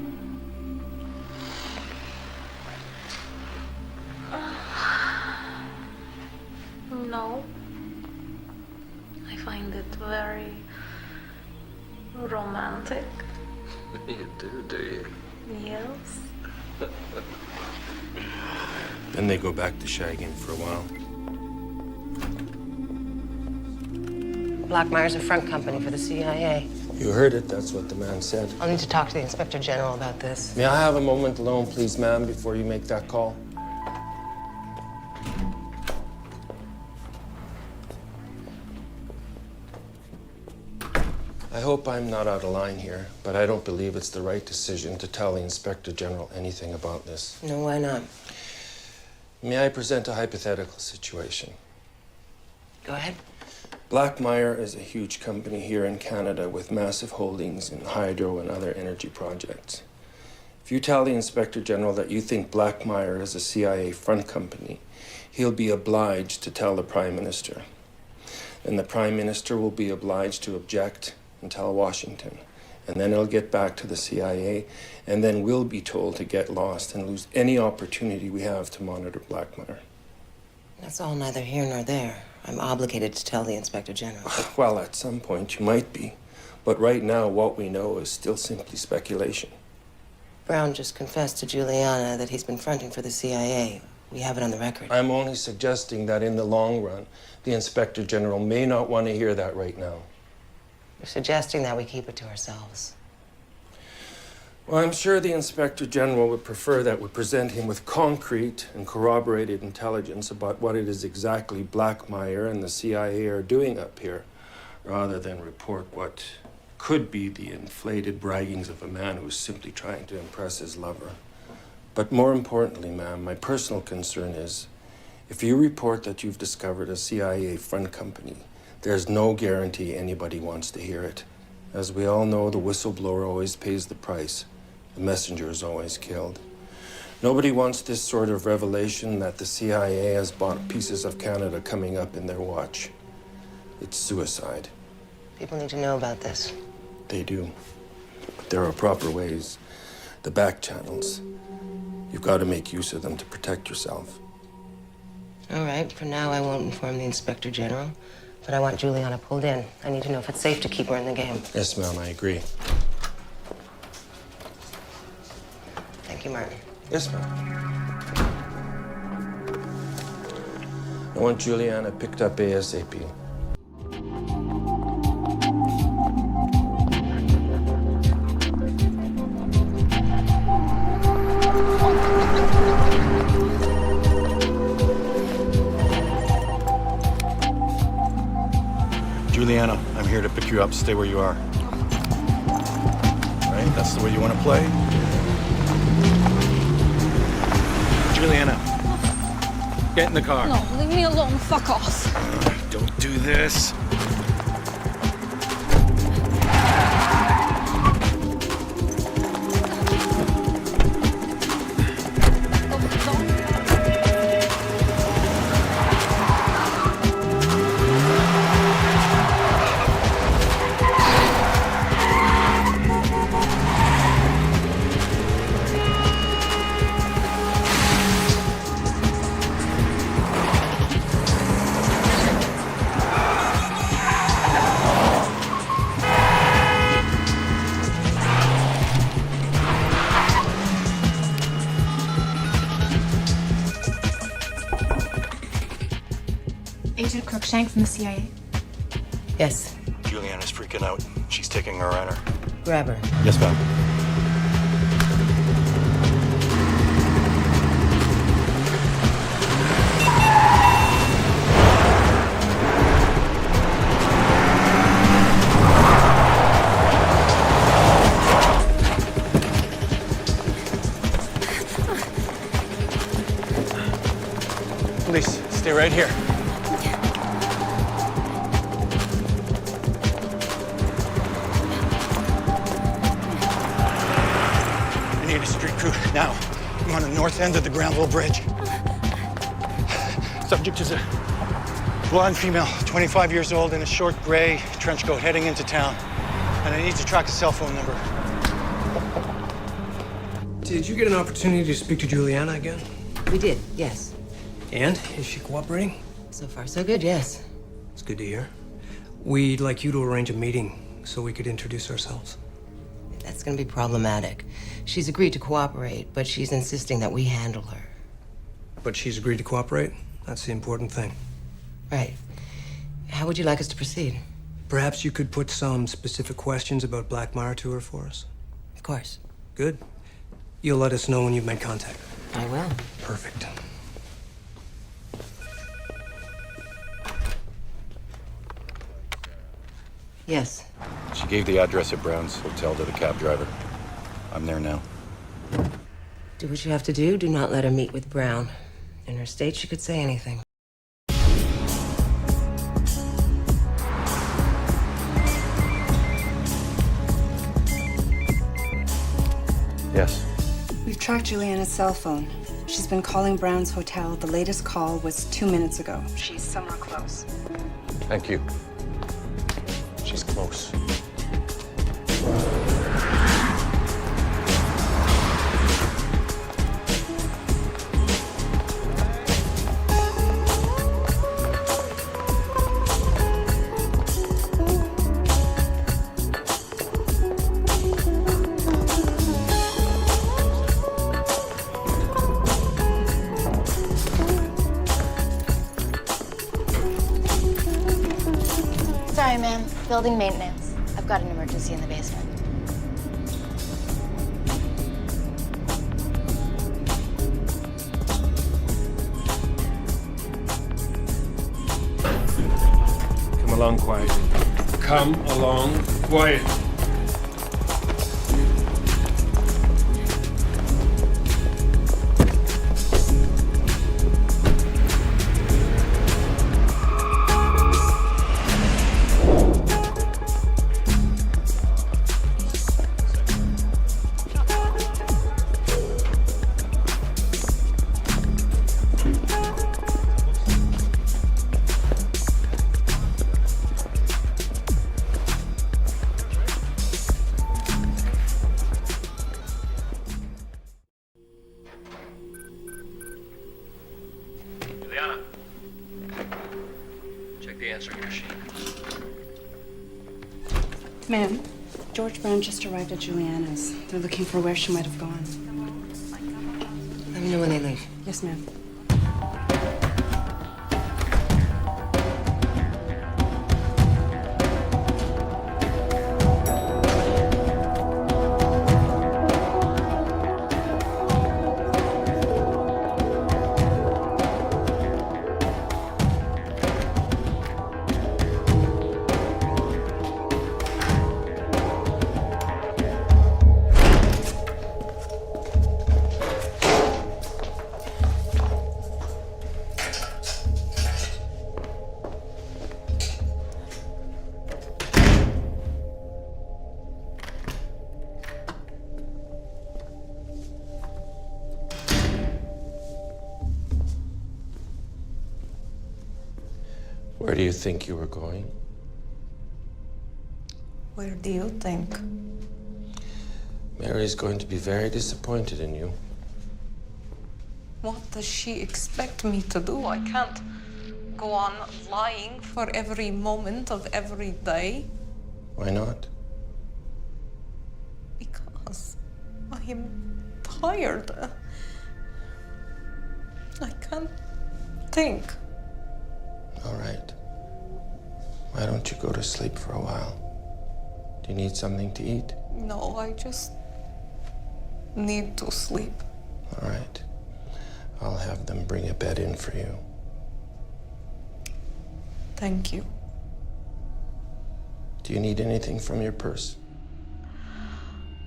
find it very romantic. You do you? Yes. Then they go back to shagging for a while. Blackmire's a front company for the CIA. You heard it, that's what the man said. I'll need to talk to the Inspector General about this. May I have a moment alone, please, ma'am, before you make that call? I hope I'm not out of line here, but I don't believe it's the right decision to tell the Inspector General anything about this. No, why not? May I present a hypothetical situation? Go ahead. Blackmire is a huge company here in Canada with massive holdings in hydro and other energy projects. If you tell the Inspector General that you think Blackmire is a CIA front company, he'll be obliged to tell the Prime Minister. Then the Prime Minister will be obliged to object and tell Washington. And then it'll get back to the CIA, and then we'll be told to get lost and lose any opportunity we have to monitor Blackmire. That's all neither here nor there. I'm obligated to tell the Inspector General. Well, at some point you might be. But right now, what we know is still simply speculation. Brown just confessed to Julianna that he's been fronting for the CIA. We have it on the record. I'm only suggesting that in the long run, the Inspector General may not want to hear that right now. You're suggesting that we keep it to ourselves. Well, I'm sure the Inspector General would prefer that we present him with concrete and corroborated intelligence about what it is exactly Blackmire and the CIA are doing up here, rather than report what could be the inflated braggings of a man who's simply trying to impress his lover. But more importantly, ma'am, my personal concern is, if you report that you've discovered a CIA front company, there's no guarantee anybody wants to hear it. As we all know, the whistleblower always pays the price. The messenger is always killed. Nobody wants this sort of revelation that the CIA has bought pieces of Canada coming up in their watch. It's suicide. People need to know about this. They do. But there are proper ways. The back channels. You've got to make use of them to protect yourself. All right, for now I won't inform the Inspector General, but I want Julianna pulled in. I need to know if it's safe to keep her in the game. Yes, ma'am, I agree. Thank you, Martin. Yes, ma'am. I want Julianna picked up ASAP. Julianna, I'm here to pick you up. Stay where you are. Right? That's the way you want to play? Julianna, get in the car. No, leave me alone. Fuck off. Don't do this. Agent Crookshank from the CIA. Yes. Julianna's freaking out. She's taking her runner. Grab her. Yes, ma'am. Police, stay right here. I need a street crew now. I'm on the north end of the Granville Bridge. Subject is a blonde female, 25 years old, in a short gray trench coat heading into town. And I need to track a cell phone number. Did you get an opportunity to speak to Julianna again? We did, yes. And? Is she cooperating? So far, so good, yes. It's good to hear. We'd like you to arrange a meeting so we could introduce ourselves. That's gonna be problematic. She's agreed to cooperate, but she's insisting that we handle her. But she's agreed to cooperate? That's the important thing. Right. How would you like us to proceed? Perhaps you could put some specific questions about Blackmire to her for us? Of course. Good. You'll let us know when you've made contact. I will. Perfect. Yes. She gave the address at Brown's Hotel to the cab driver. I'm there now. Do what you have to do. Do not let her meet with Brown. In her state, she could say anything. Yes. We've tracked Julianna's cell phone. She's been calling Brown's Hotel. The latest call was 2 minutes ago. She's somewhere close. Thank you. She's close. Sorry, ma'am. Building maintenance. I've got an emergency in the basement. Come along quiet. Come along quiet. Julianna. Check the answering machine. Ma'am, George Brown just arrived at Julianna's. They're looking for where she might have gone. Let me know when they leave. Yes, ma'am. Where do you think you were going? Where do you think? Mary's going to be very disappointed in you. What does she expect me to do? I can't go on lying for every moment of every day. Why not? Because I am tired. I can't think. All right. Why don't you go to sleep for a while? Do you need something to eat? No, I just need to sleep. All right. I'll have them bring a bed in for you. Thank you. Do you need anything from your purse?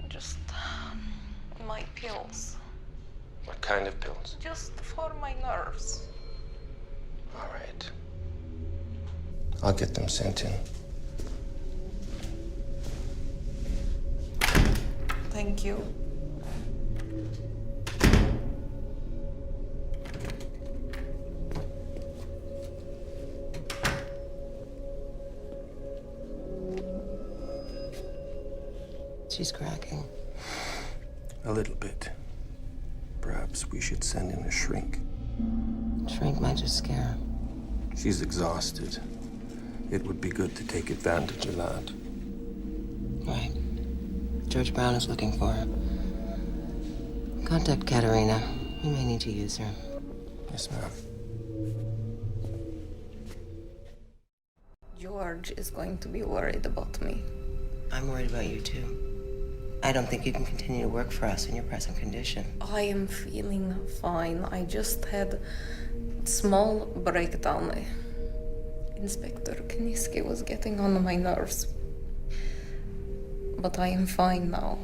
Just my pills. What kind of pills? Just for my nerves. All right. I'll get them sent in. Thank you. She's cracking. A little bit. Perhaps we should send in a shrink. Shrink might just scare her. She's exhausted. it would be good to take advantage of that. Right. George Brown is looking for her. Contact Katerina. We may need to use her. Yes, ma'am. George is going to be worried about me. I'm worried about you, too. I don't think you can continue to work for us in your present condition. I am feeling fine. I just had a small breakdown. Inspector Kniski was getting on my nerves. But I am fine now.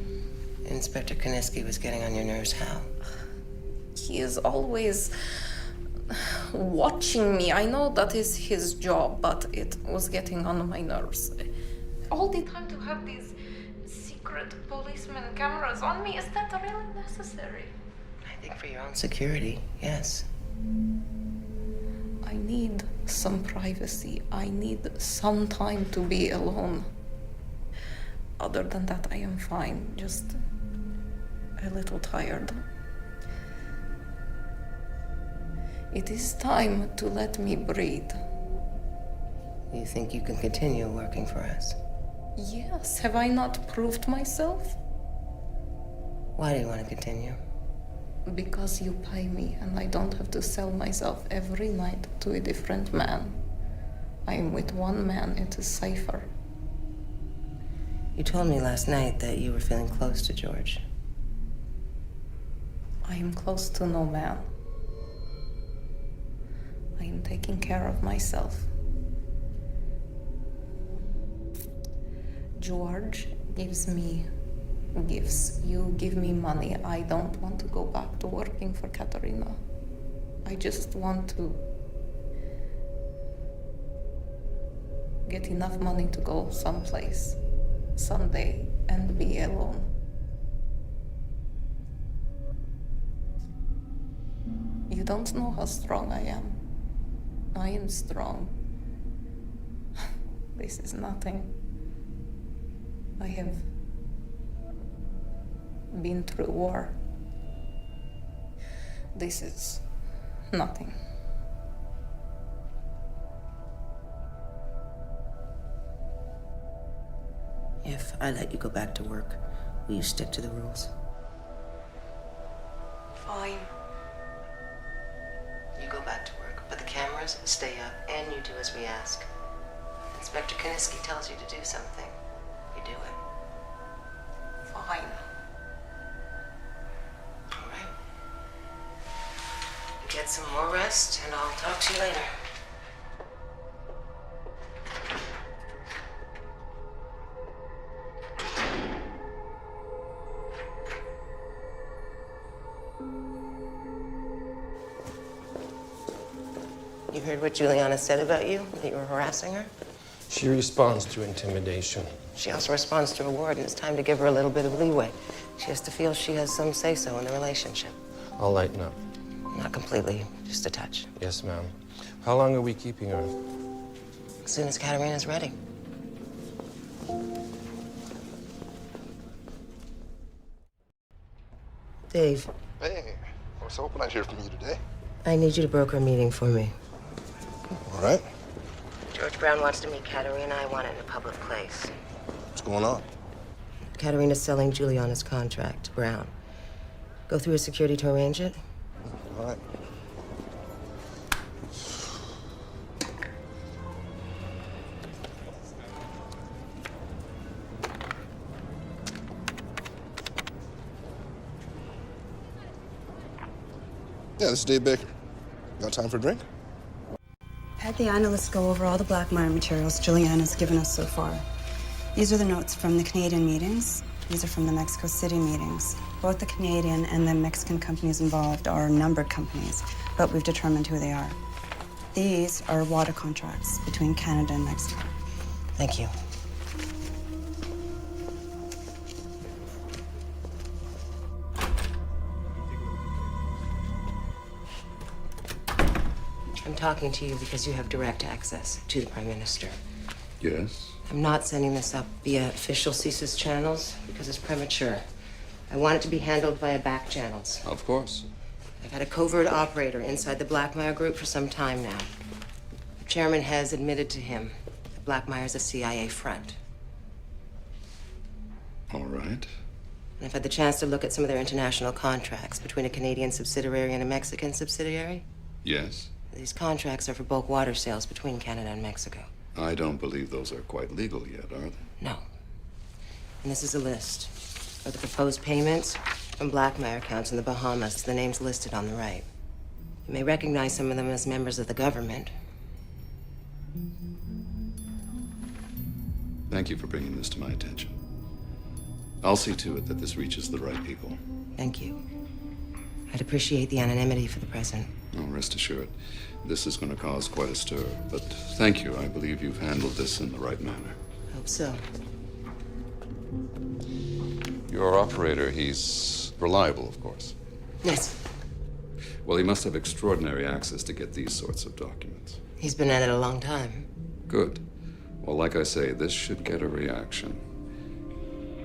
Inspector Kniski was getting on your nerves how? He is always watching me. I know that is his job, but it was getting on my nerves. All the time to have these secret policeman cameras on me, is that really necessary? I think for your own security, yes. I need some privacy. I need some time to be alone. Other than that, I am fine. Just a little tired. It is time to let me breathe. You think you can continue working for us? Yes, have I not proved myself? Why do you want to continue? Because you pay me and I don't have to sell myself every night to a different man. I am with one man, it is safer. You told me last night that you were feeling close to George. I am close to no man. I am taking care of myself. George gives me gifts. You give me money. I don't want to go back to working for Katerina. I just want to get enough money to go someplace someday and be alone. You don't know how strong I am. I am strong. This is nothing. I have been through war. This is nothing. If I let you go back to work, will you stick to the rules? Fine. You go back to work, but the cameras stay up, and you do as we ask. Inspector Kniski tells you to do something. You do it. Fine. All right. Get some more rest, and I'll talk to you later. You heard what Julianna said about you, that you were harassing her? She responds to intimidation. She also responds to reward, and it's time to give her a little bit of leeway. She has to feel she has some say-so in the relationship. I'll lighten up. Not completely, just a touch. Yes, ma'am. How long are we keeping her? As soon as Katerina's ready. Dave. Hey, I was hoping I'd hear from you today. I need you to broker a meeting for me. All right. George Brown wants to meet Katerina. I want it in a public place. What's going on? Katerina's selling Julianna's contract to Brown. Go through his security to arrange it? All right. Yeah, this is Dave Baker. Got time for a drink? Had the analysts go over all the Blackmire materials Julianna's given us so far. These are the notes from the Canadian meetings. These are from the Mexico City meetings. Both the Canadian and the Mexican companies involved are numbered companies, but we've determined who they are. These are water contracts between Canada and Mexico. Thank you. I'm talking to you because you have direct access to the Prime Minister. Yes? I'm not sending this up via official CSIS channels because it's premature. I want it to be handled via back channels. Of course. I've had a covert operator inside the Blackmire group for some time now. The chairman has admitted to him Blackmeyer's a CIA front. All right. And I've had the chance to look at some of their international contracts between a Canadian subsidiary and a Mexican subsidiary. Yes? These contracts are for bulk water sales between Canada and Mexico. I don't believe those are quite legal yet, are they? No. And this is a list of the proposed payments from Blackmeyer accounts in the Bahamas, the names listed on the right. You may recognize some of them as members of the government. Thank you for bringing this to my attention. I'll see to it that this reaches the right people. Thank you. I'd appreciate the anonymity for the present. Oh, rest assured, this is going to cause quite a stir. But thank you. I believe you've handled this in the right manner. Hope so. Your operator, he's reliable, of course. Yes. Well, he must have extraordinary access to get these sorts of documents. He's been at it a long time. Good. Well, like I say, this should get a reaction.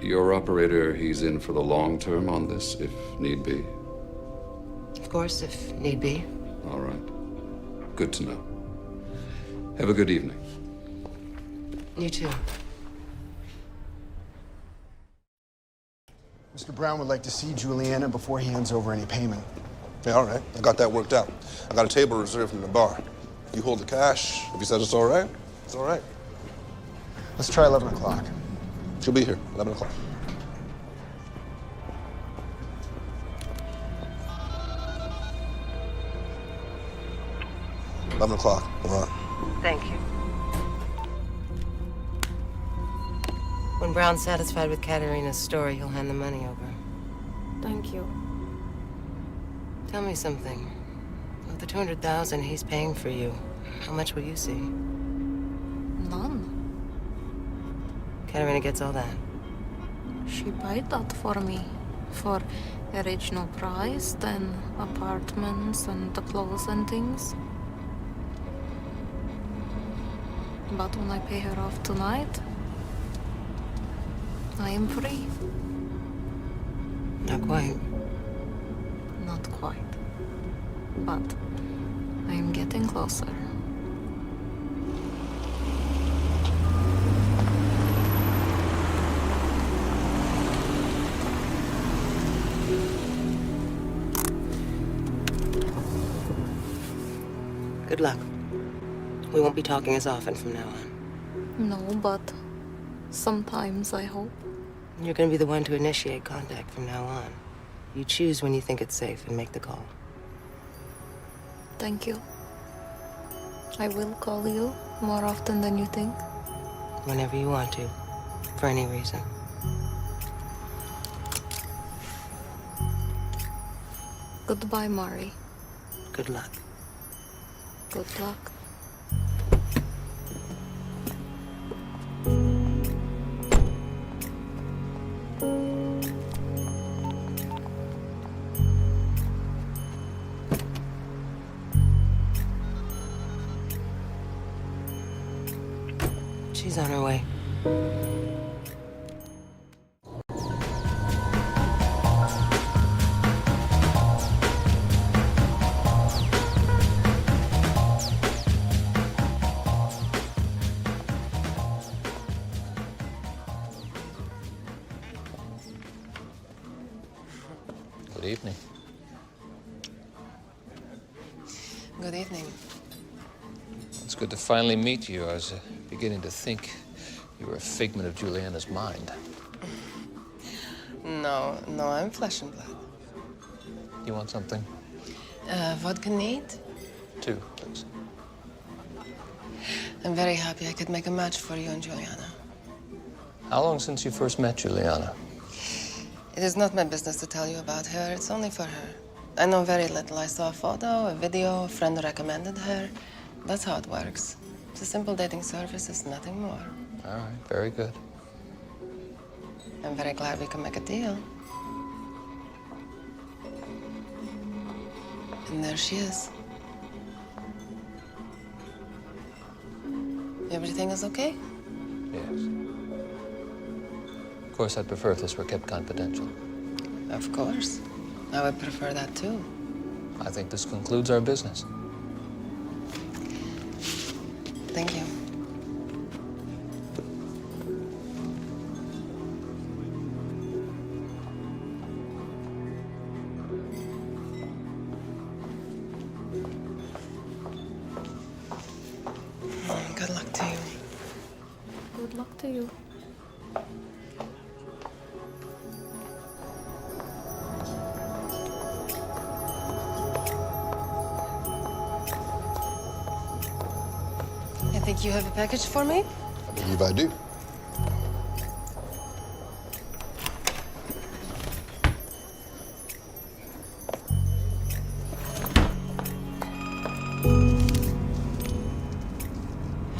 Your operator, he's in for the long term on this, if need be? Of course, if need be. All right. Good to know. Have a good evening. You too. Mr. Brown would like to see Julianna before he hands over any payment. Yeah, all right. I got that worked out. I got a table reserved in the bar. You hold the cash. If you said it's all right, it's all right. Let's try 11 o'clock. She'll be here, 11 o'clock. $11 o'clock. We're on. Thank you. When Brown's satisfied with Katerina's story, he'll hand the money over. Thank you. Tell me something. Of the $200,000 he's paying for you, how much will you see? None. Katerina gets all that. She paid that for me. For original price, then apartments and the clothes and things. But when I pay her off tonight, I am free. Not quite. Not quite. But I am getting closer. Good luck. We won't be talking as often from now on. No, but sometimes I hope. You're going to be the one to initiate contact from now on. You choose when you think it's safe and make the call. Thank you. I will call you more often than you think. Whenever you want to, for any reason. Goodbye, Mari. Good luck. Good luck. She's on her way. Good evening. Good evening. It's good to finally meet you. I was beginning to think you were a figment of Julianna's mind. No, I'm flesh and blood. You want something? Vodka neat? 2, please. I'm very happy I could make a match for you and Julianna. How long since you first met Julianna? It is not my business to tell you about her. It's only for her. I know very little. I saw a photo, a video, a friend recommended her. That's how it works. It's a simple dating service. It's nothing more. All right, very good. I'm very glad we can make a deal. And there she is. Everything is okay? Yes. Of course, I'd prefer if this were kept confidential. Of course. I would prefer that too. I think this concludes our business. Thank you. Good luck to you. I think you have a package for me? I believe I do.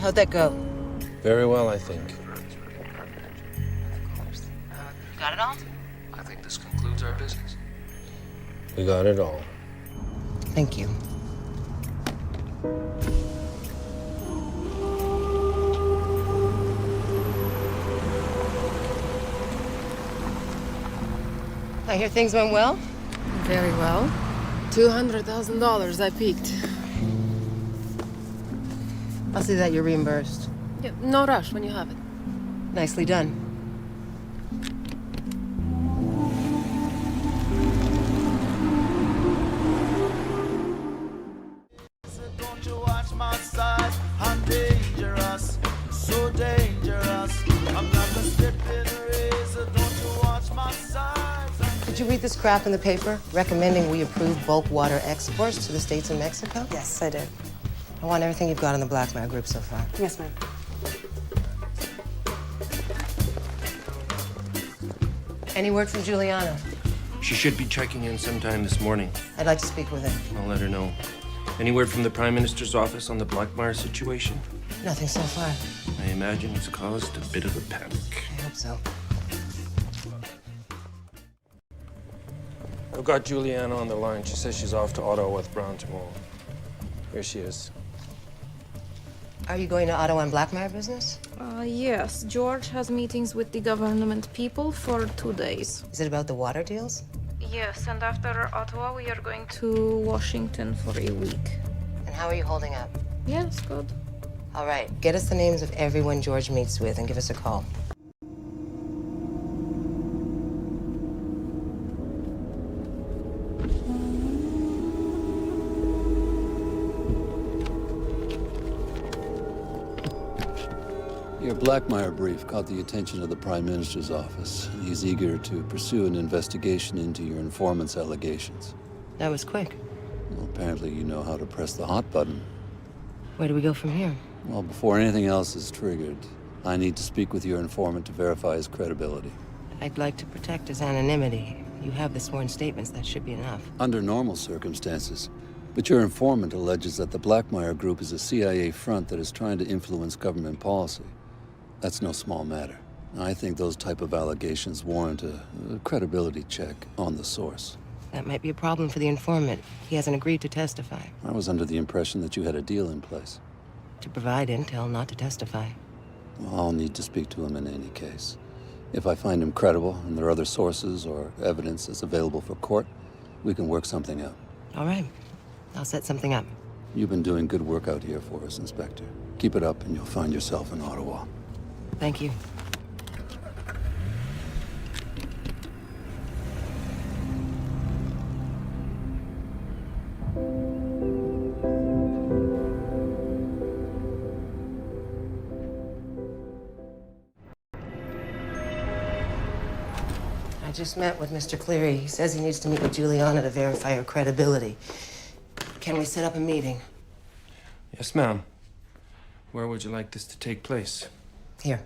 How'd that go? Very well, I think. Got it all? I think this concludes our business. We got it all. Thank you. I hear things went well? Very well. $200,000 I peaked. I'll see that you're reimbursed. Yeah, no rush when you have it. Nicely done. Don't you watch my size? I'm dangerous, so dangerous. I'm like a slipping razor. Don't you watch my size? Did you read this crap in the paper recommending we approve bulk water exports to the States and Mexico? Yes, I did. I want everything you've got on the Blackmire group so far. Yes, ma'am. Any word from Julianna? She should be checking in sometime this morning. I'd like to speak with her. I'll let her know. Any word from the Prime Minister's office on the Blackmire situation? Nothing so far. I imagine it's caused a bit of a panic. I hope so. I've got Julianna on the line. She says she's off to Ottawa with Brown tomorrow. Here she is. Are you going to Ottawa on Blackmire business? Yes, George has meetings with the government people for 2 days. Is it about the water deals? Yes, and after Ottawa, we are going to Washington for a week. And how are you holding up? Yes, good. All right, get us the names of everyone George meets with and give us a call. Your Blackmire brief caught the attention of the Prime Minister's office. He's eager to pursue an investigation into your informant's allegations. That was quick. Well, apparently you know how to press the hot button. Where do we go from here? Well, before anything else is triggered, I need to speak with your informant to verify his credibility. I'd like to protect his anonymity. You have the sworn statements, that should be enough. Under normal circumstances. But your informant alleges that the Blackmire Group is a CIA front that is trying to influence government policy. That's no small matter. I think those type of allegations warrant a credibility check on the source. That might be a problem for the informant. He hasn't agreed to testify. I was under the impression that you had a deal in place. To provide intel, not to testify. Well, I'll need to speak to him in any case. If I find him credible and there are other sources or evidence that's available for court, we can work something out. All right. I'll set something up. You've been doing good work out here for us, Inspector. Keep it up and you'll find yourself in Ottawa. Thank you. I just met with Mr. Cleary. He says he needs to meet with Julianna to verify her credibility. Can we set up a meeting? Yes, ma'am. Where would you like this to take place? Here.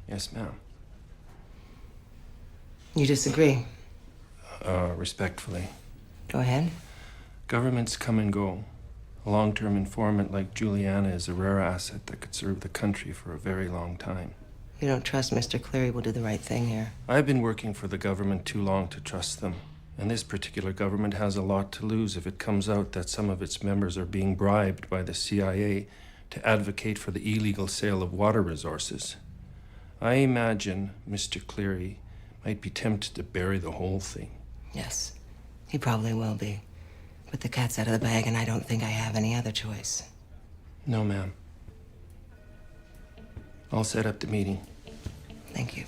Yes, ma'am. You disagree? Respectfully. Go ahead. Governments come and go. A long-term informant like Julianna is a rare asset that could serve the country for a very long time. You don't trust Mr. Cleary will do the right thing here. I've been working for the government too long to trust them. And this particular government has a lot to lose if it comes out that some of its members are being bribed by the CIA to advocate for the illegal sale of water resources. I imagine Mr. Cleary might be tempted to bury the whole thing. Yes, he probably will be. But the cat's out of the bag, and I don't think I have any other choice. No, ma'am. I'll set up the meeting. Thank you.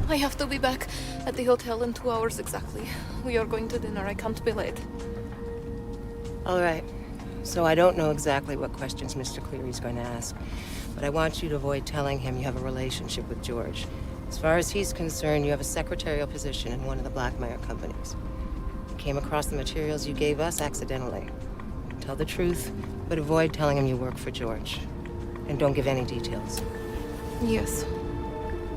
I have to be back at the hotel in 2 hours exactly. We are going to dinner. I can't be late. All right. So I don't know exactly what questions Mr. Cleary's going to ask, but I want you to avoid telling him you have a relationship with George. As far as he's concerned, you have a secretarial position in one of the Blackmire companies. You came across the materials you gave us accidentally. Tell the truth, but avoid telling him you work for George. And don't give any details. Yes.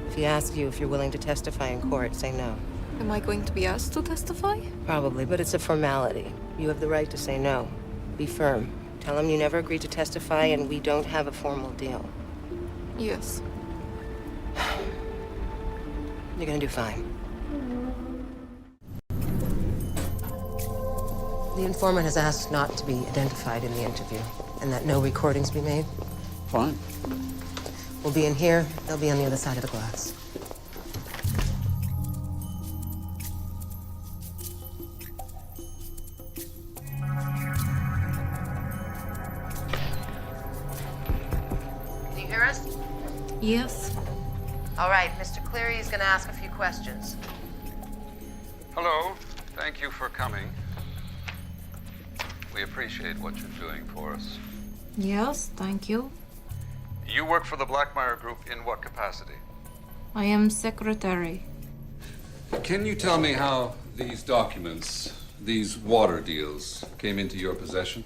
If he asks you if you're willing to testify in court, say no. Am I going to be asked to testify? Probably, but it's a formality. You have the right to say no. Be firm. Tell him you never agreed to testify and we don't have a formal deal. Yes. You're gonna do fine. The informant has asked not to be identified in the interview and that no recordings be made. Fine. We'll be in here. They'll be on the other side of the glass. Can you hear us? Yes. All right, Mr. Cleary is going to ask a few questions. Hello. Thank you for coming. We appreciate what you're doing for us. Yes, thank you. You work for the Blackmire Group in what capacity? I am secretary. Can you tell me how these documents, these water deals, came into your possession?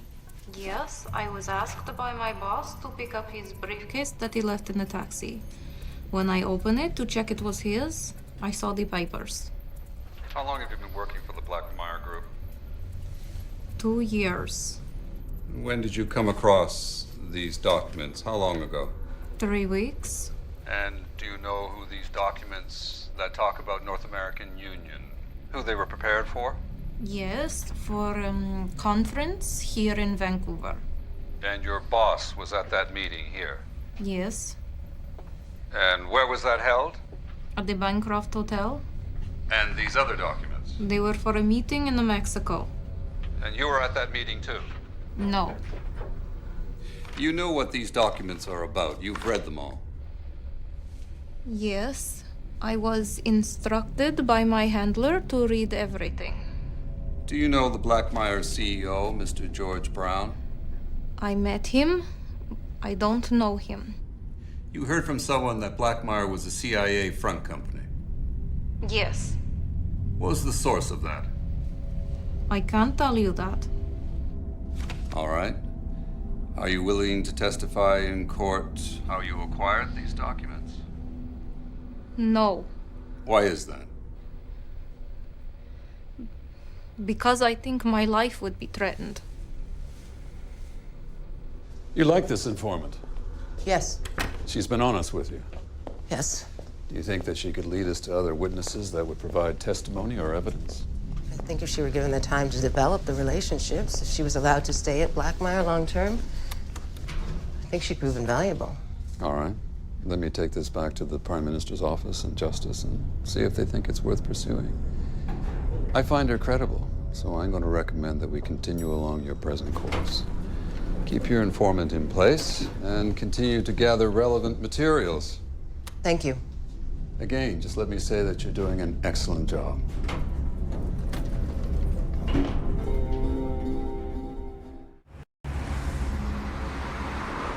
Yes, I was asked by my boss to pick up his briefcase that he left in the taxi. When I opened it to check it was his, I saw the papers. How long have you been working for the Blackmire Group? 2 years. When did you come across these documents? How long ago? 3 weeks. And do you know who these documents that talk about North American Union, who they were prepared for? Yes, for a conference here in Vancouver. And your boss was at that meeting here? Yes, And where was that held? at the Bancroft Hotel. And these other documents? They were for a meeting in Mexico. And you were at that meeting too? No. You know what these documents are about. You've read them all. Yes, I was instructed by my handler to read everything. Do you know the Blackmire CEO, Mr. George Brown? I met him. I don't know him. You heard from someone that Blackmire was a CIA front company. Yes. What was the source of that? I can't tell you that. All right. Are you willing to testify in court how you acquired these documents? No, Why is that? because I think my life would be threatened. You like this informant? Yes. She's been honest with you. Yes. Do you think that she could lead us to other witnesses that would provide testimony or evidence? I think if she were given the time to develop the relationships, if she was allowed to stay at Blackmire long term, I think she'd prove invaluable. All right. Let me take this back to the Prime Minister's office and Justice and see if they think it's worth pursuing. I find her credible, so I'm going to recommend that we continue along your present course. Keep your informant in place and continue to gather relevant materials. Thank you. Again, just let me say that you're doing an excellent job.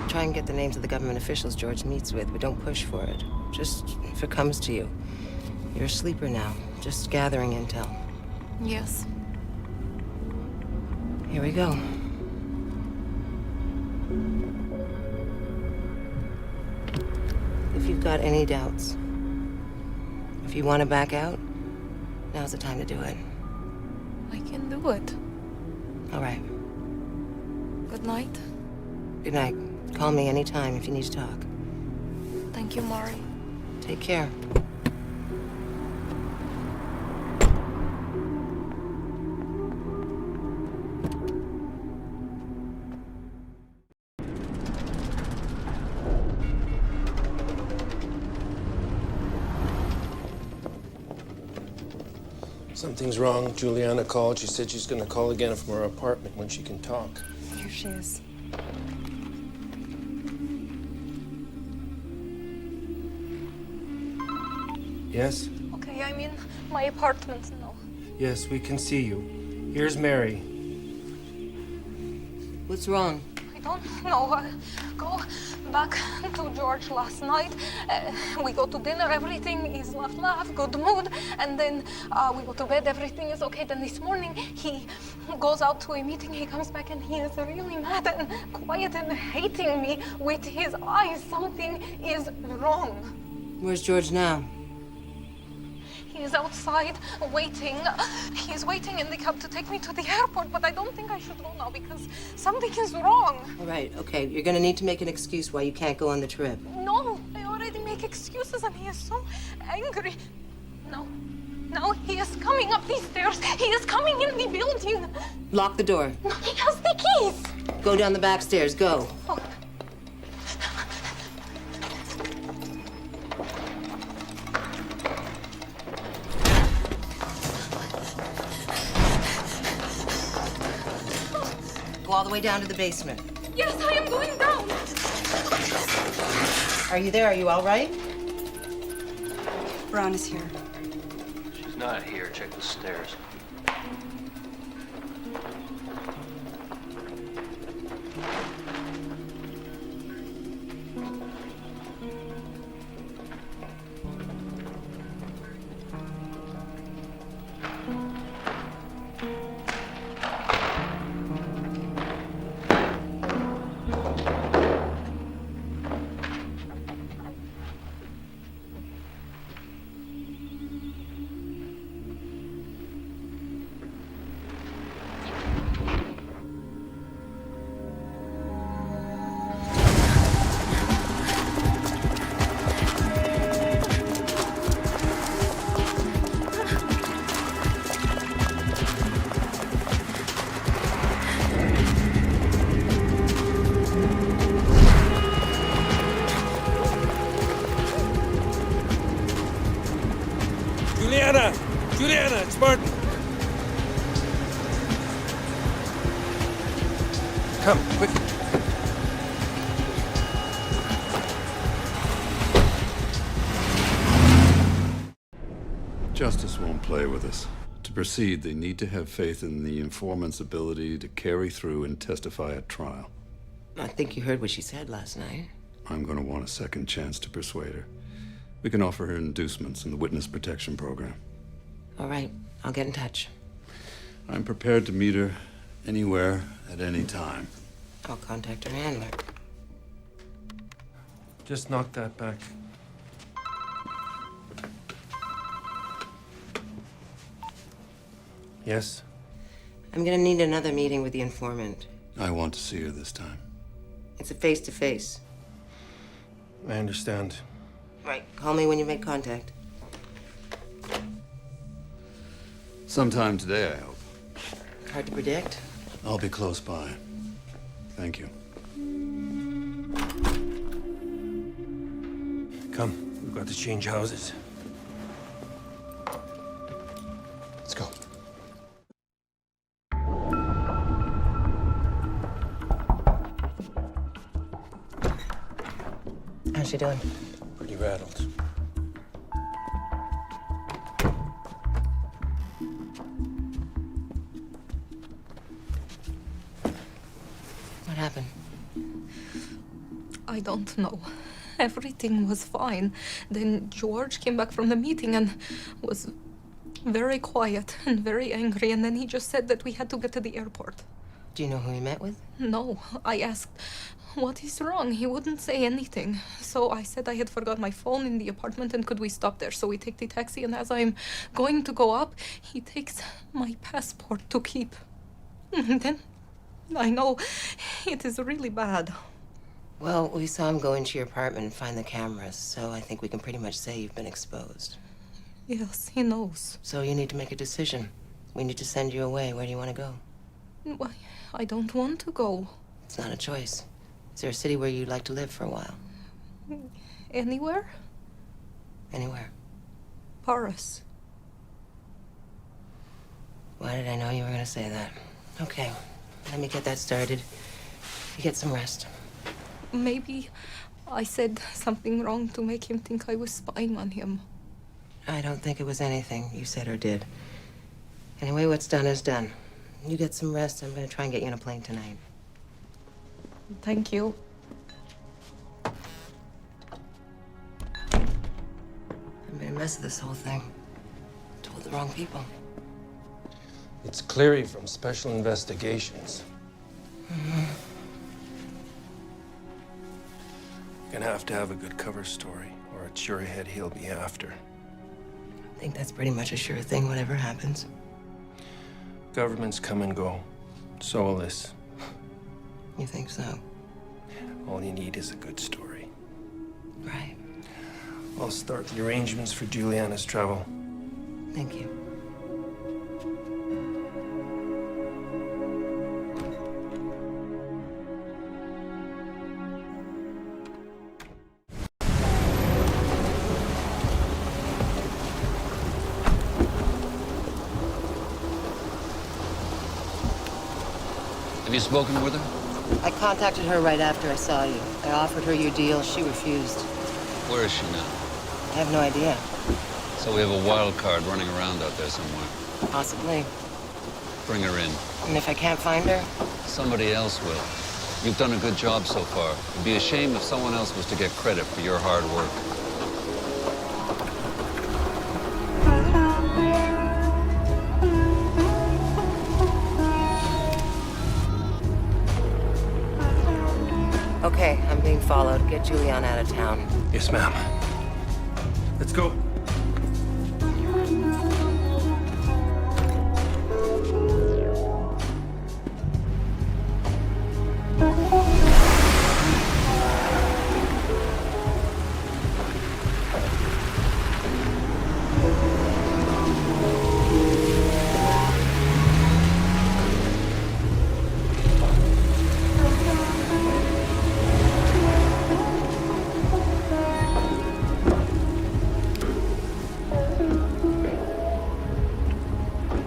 Try and get the names of the government officials George meets with, but don't push for it. Just if it comes to you. You're a sleeper now, just gathering intel. Yes. Here we go. If you've got any doubts, if you want to back out, now's the time to do it. I can do it. All right. Good night. Good night. Call me anytime if you need to talk. Thank you, Mari. Take care. Something's wrong. Julianna called. She said she's going to call again from her apartment when she can talk. Here she is. Yes? Okay, I'm in my apartment now. Yes, we can see you. Here's Mary. What's wrong? I don't know. I go back to George last night. We go to dinner, everything is laugh, good mood. And then we go to bed, everything is okay. Then this morning, he goes out to a meeting, he comes back and he is really mad and quiet and hating me with his eyes. Something is wrong. Where's George now? He is outside waiting. He is waiting in the cab to take me to the airport, but I don't think I should go now because something is wrong. All right, okay. You're gonna need to make an excuse why you can't go on the trip. No, I already make excuses and he is so angry. No, he is coming up these stairs. He is coming in the building. Lock the door. No, he has the keys. Go down the back stairs, go. Oh. Go all the way down to the basement. Yes, I am going down. Are you there? Are you all right? Brown is here. She's not here. Check the stairs. Julianna, it's Martin. Come, quick. Justice won't play with us. To proceed, they need to have faith in the informant's ability to carry through and testify at trial. I think you heard what she said last night. I'm going to want a second chance to persuade her. We can offer her inducements in the witness protection program. All right, I'll get in touch. I'm prepared to meet her anywhere at any time. I'll contact her handler. Just knock that back. Yes? I'm gonna need another meeting with the informant. I want to see her this time. It's a face-to-face. I understand. Right, call me when you make contact. Sometime today, I hope. Hard to predict. I'll be close by. Thank you. Come, we've got to change houses. Let's go. How's she doing? Pretty rattled. What happened? I don't know. Everything was fine. Then George came back from the meeting and was very quiet and very angry. And then he just said that we had to get to the airport. Do you know who he met with? No, I asked, what is wrong? He wouldn't say anything. So I said I had forgot my phone in the apartment and could we stop there? So we take the taxi and as I'm going to go up, he takes my passport to keep. And then I know it is really bad. Well, we saw him go into your apartment and find the cameras, so I think we can pretty much say you've been exposed. Yes, he knows. So you need to make a decision. We need to send you away. Where do you want to go? Why, I don't want to go. It's not a choice. Is there a city where you'd like to live for a while? Anywhere? Anywhere. Paris. Why did I know you were going to say that? Okay, let me get that started. You get some rest. Maybe I said something wrong to make him think I was spying on him. I don't think it was anything you said or did. Anyway, what's done is done. You get some rest. I'm gonna try and get you on a plane tonight. Thank you. I made a mess of this whole thing. Told the wrong people. It's Cleary from Special Investigations. Mm-hmm. You're gonna have a good cover story, or it's your head he'll be after. I think that's pretty much a sure thing, whatever happens. Governments come and go. So will this. You think so? All you need is a good story. Right. I'll start the arrangements for Julianna's travel. Thank you. Have you spoken with her? I contacted her right after I saw you. I offered her your deal. She refused. Where is she now? I have no idea. So we have a wild card running around out there somewhere. Possibly. Bring her in. And if I can't find her? Somebody else will. You've done a good job so far. It'd be a shame if someone else was to get credit for your hard work. Okay, I'm being followed. Get Julianna out of town. Yes, ma'am. Let's go.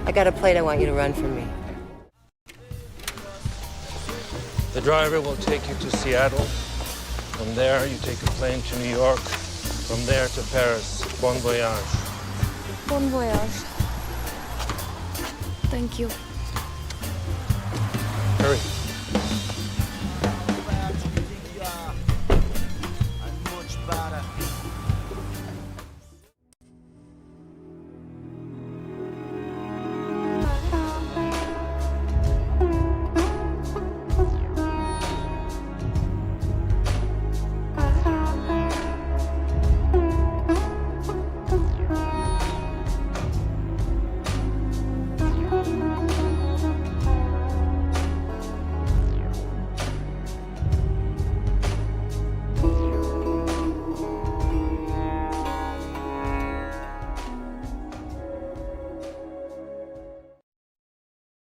I got a plate I want you to run for me. The driver will take you to Seattle. From there, you take a plane to New York. From there to Paris. Bon voyage. Bon voyage. Thank you. Hurry.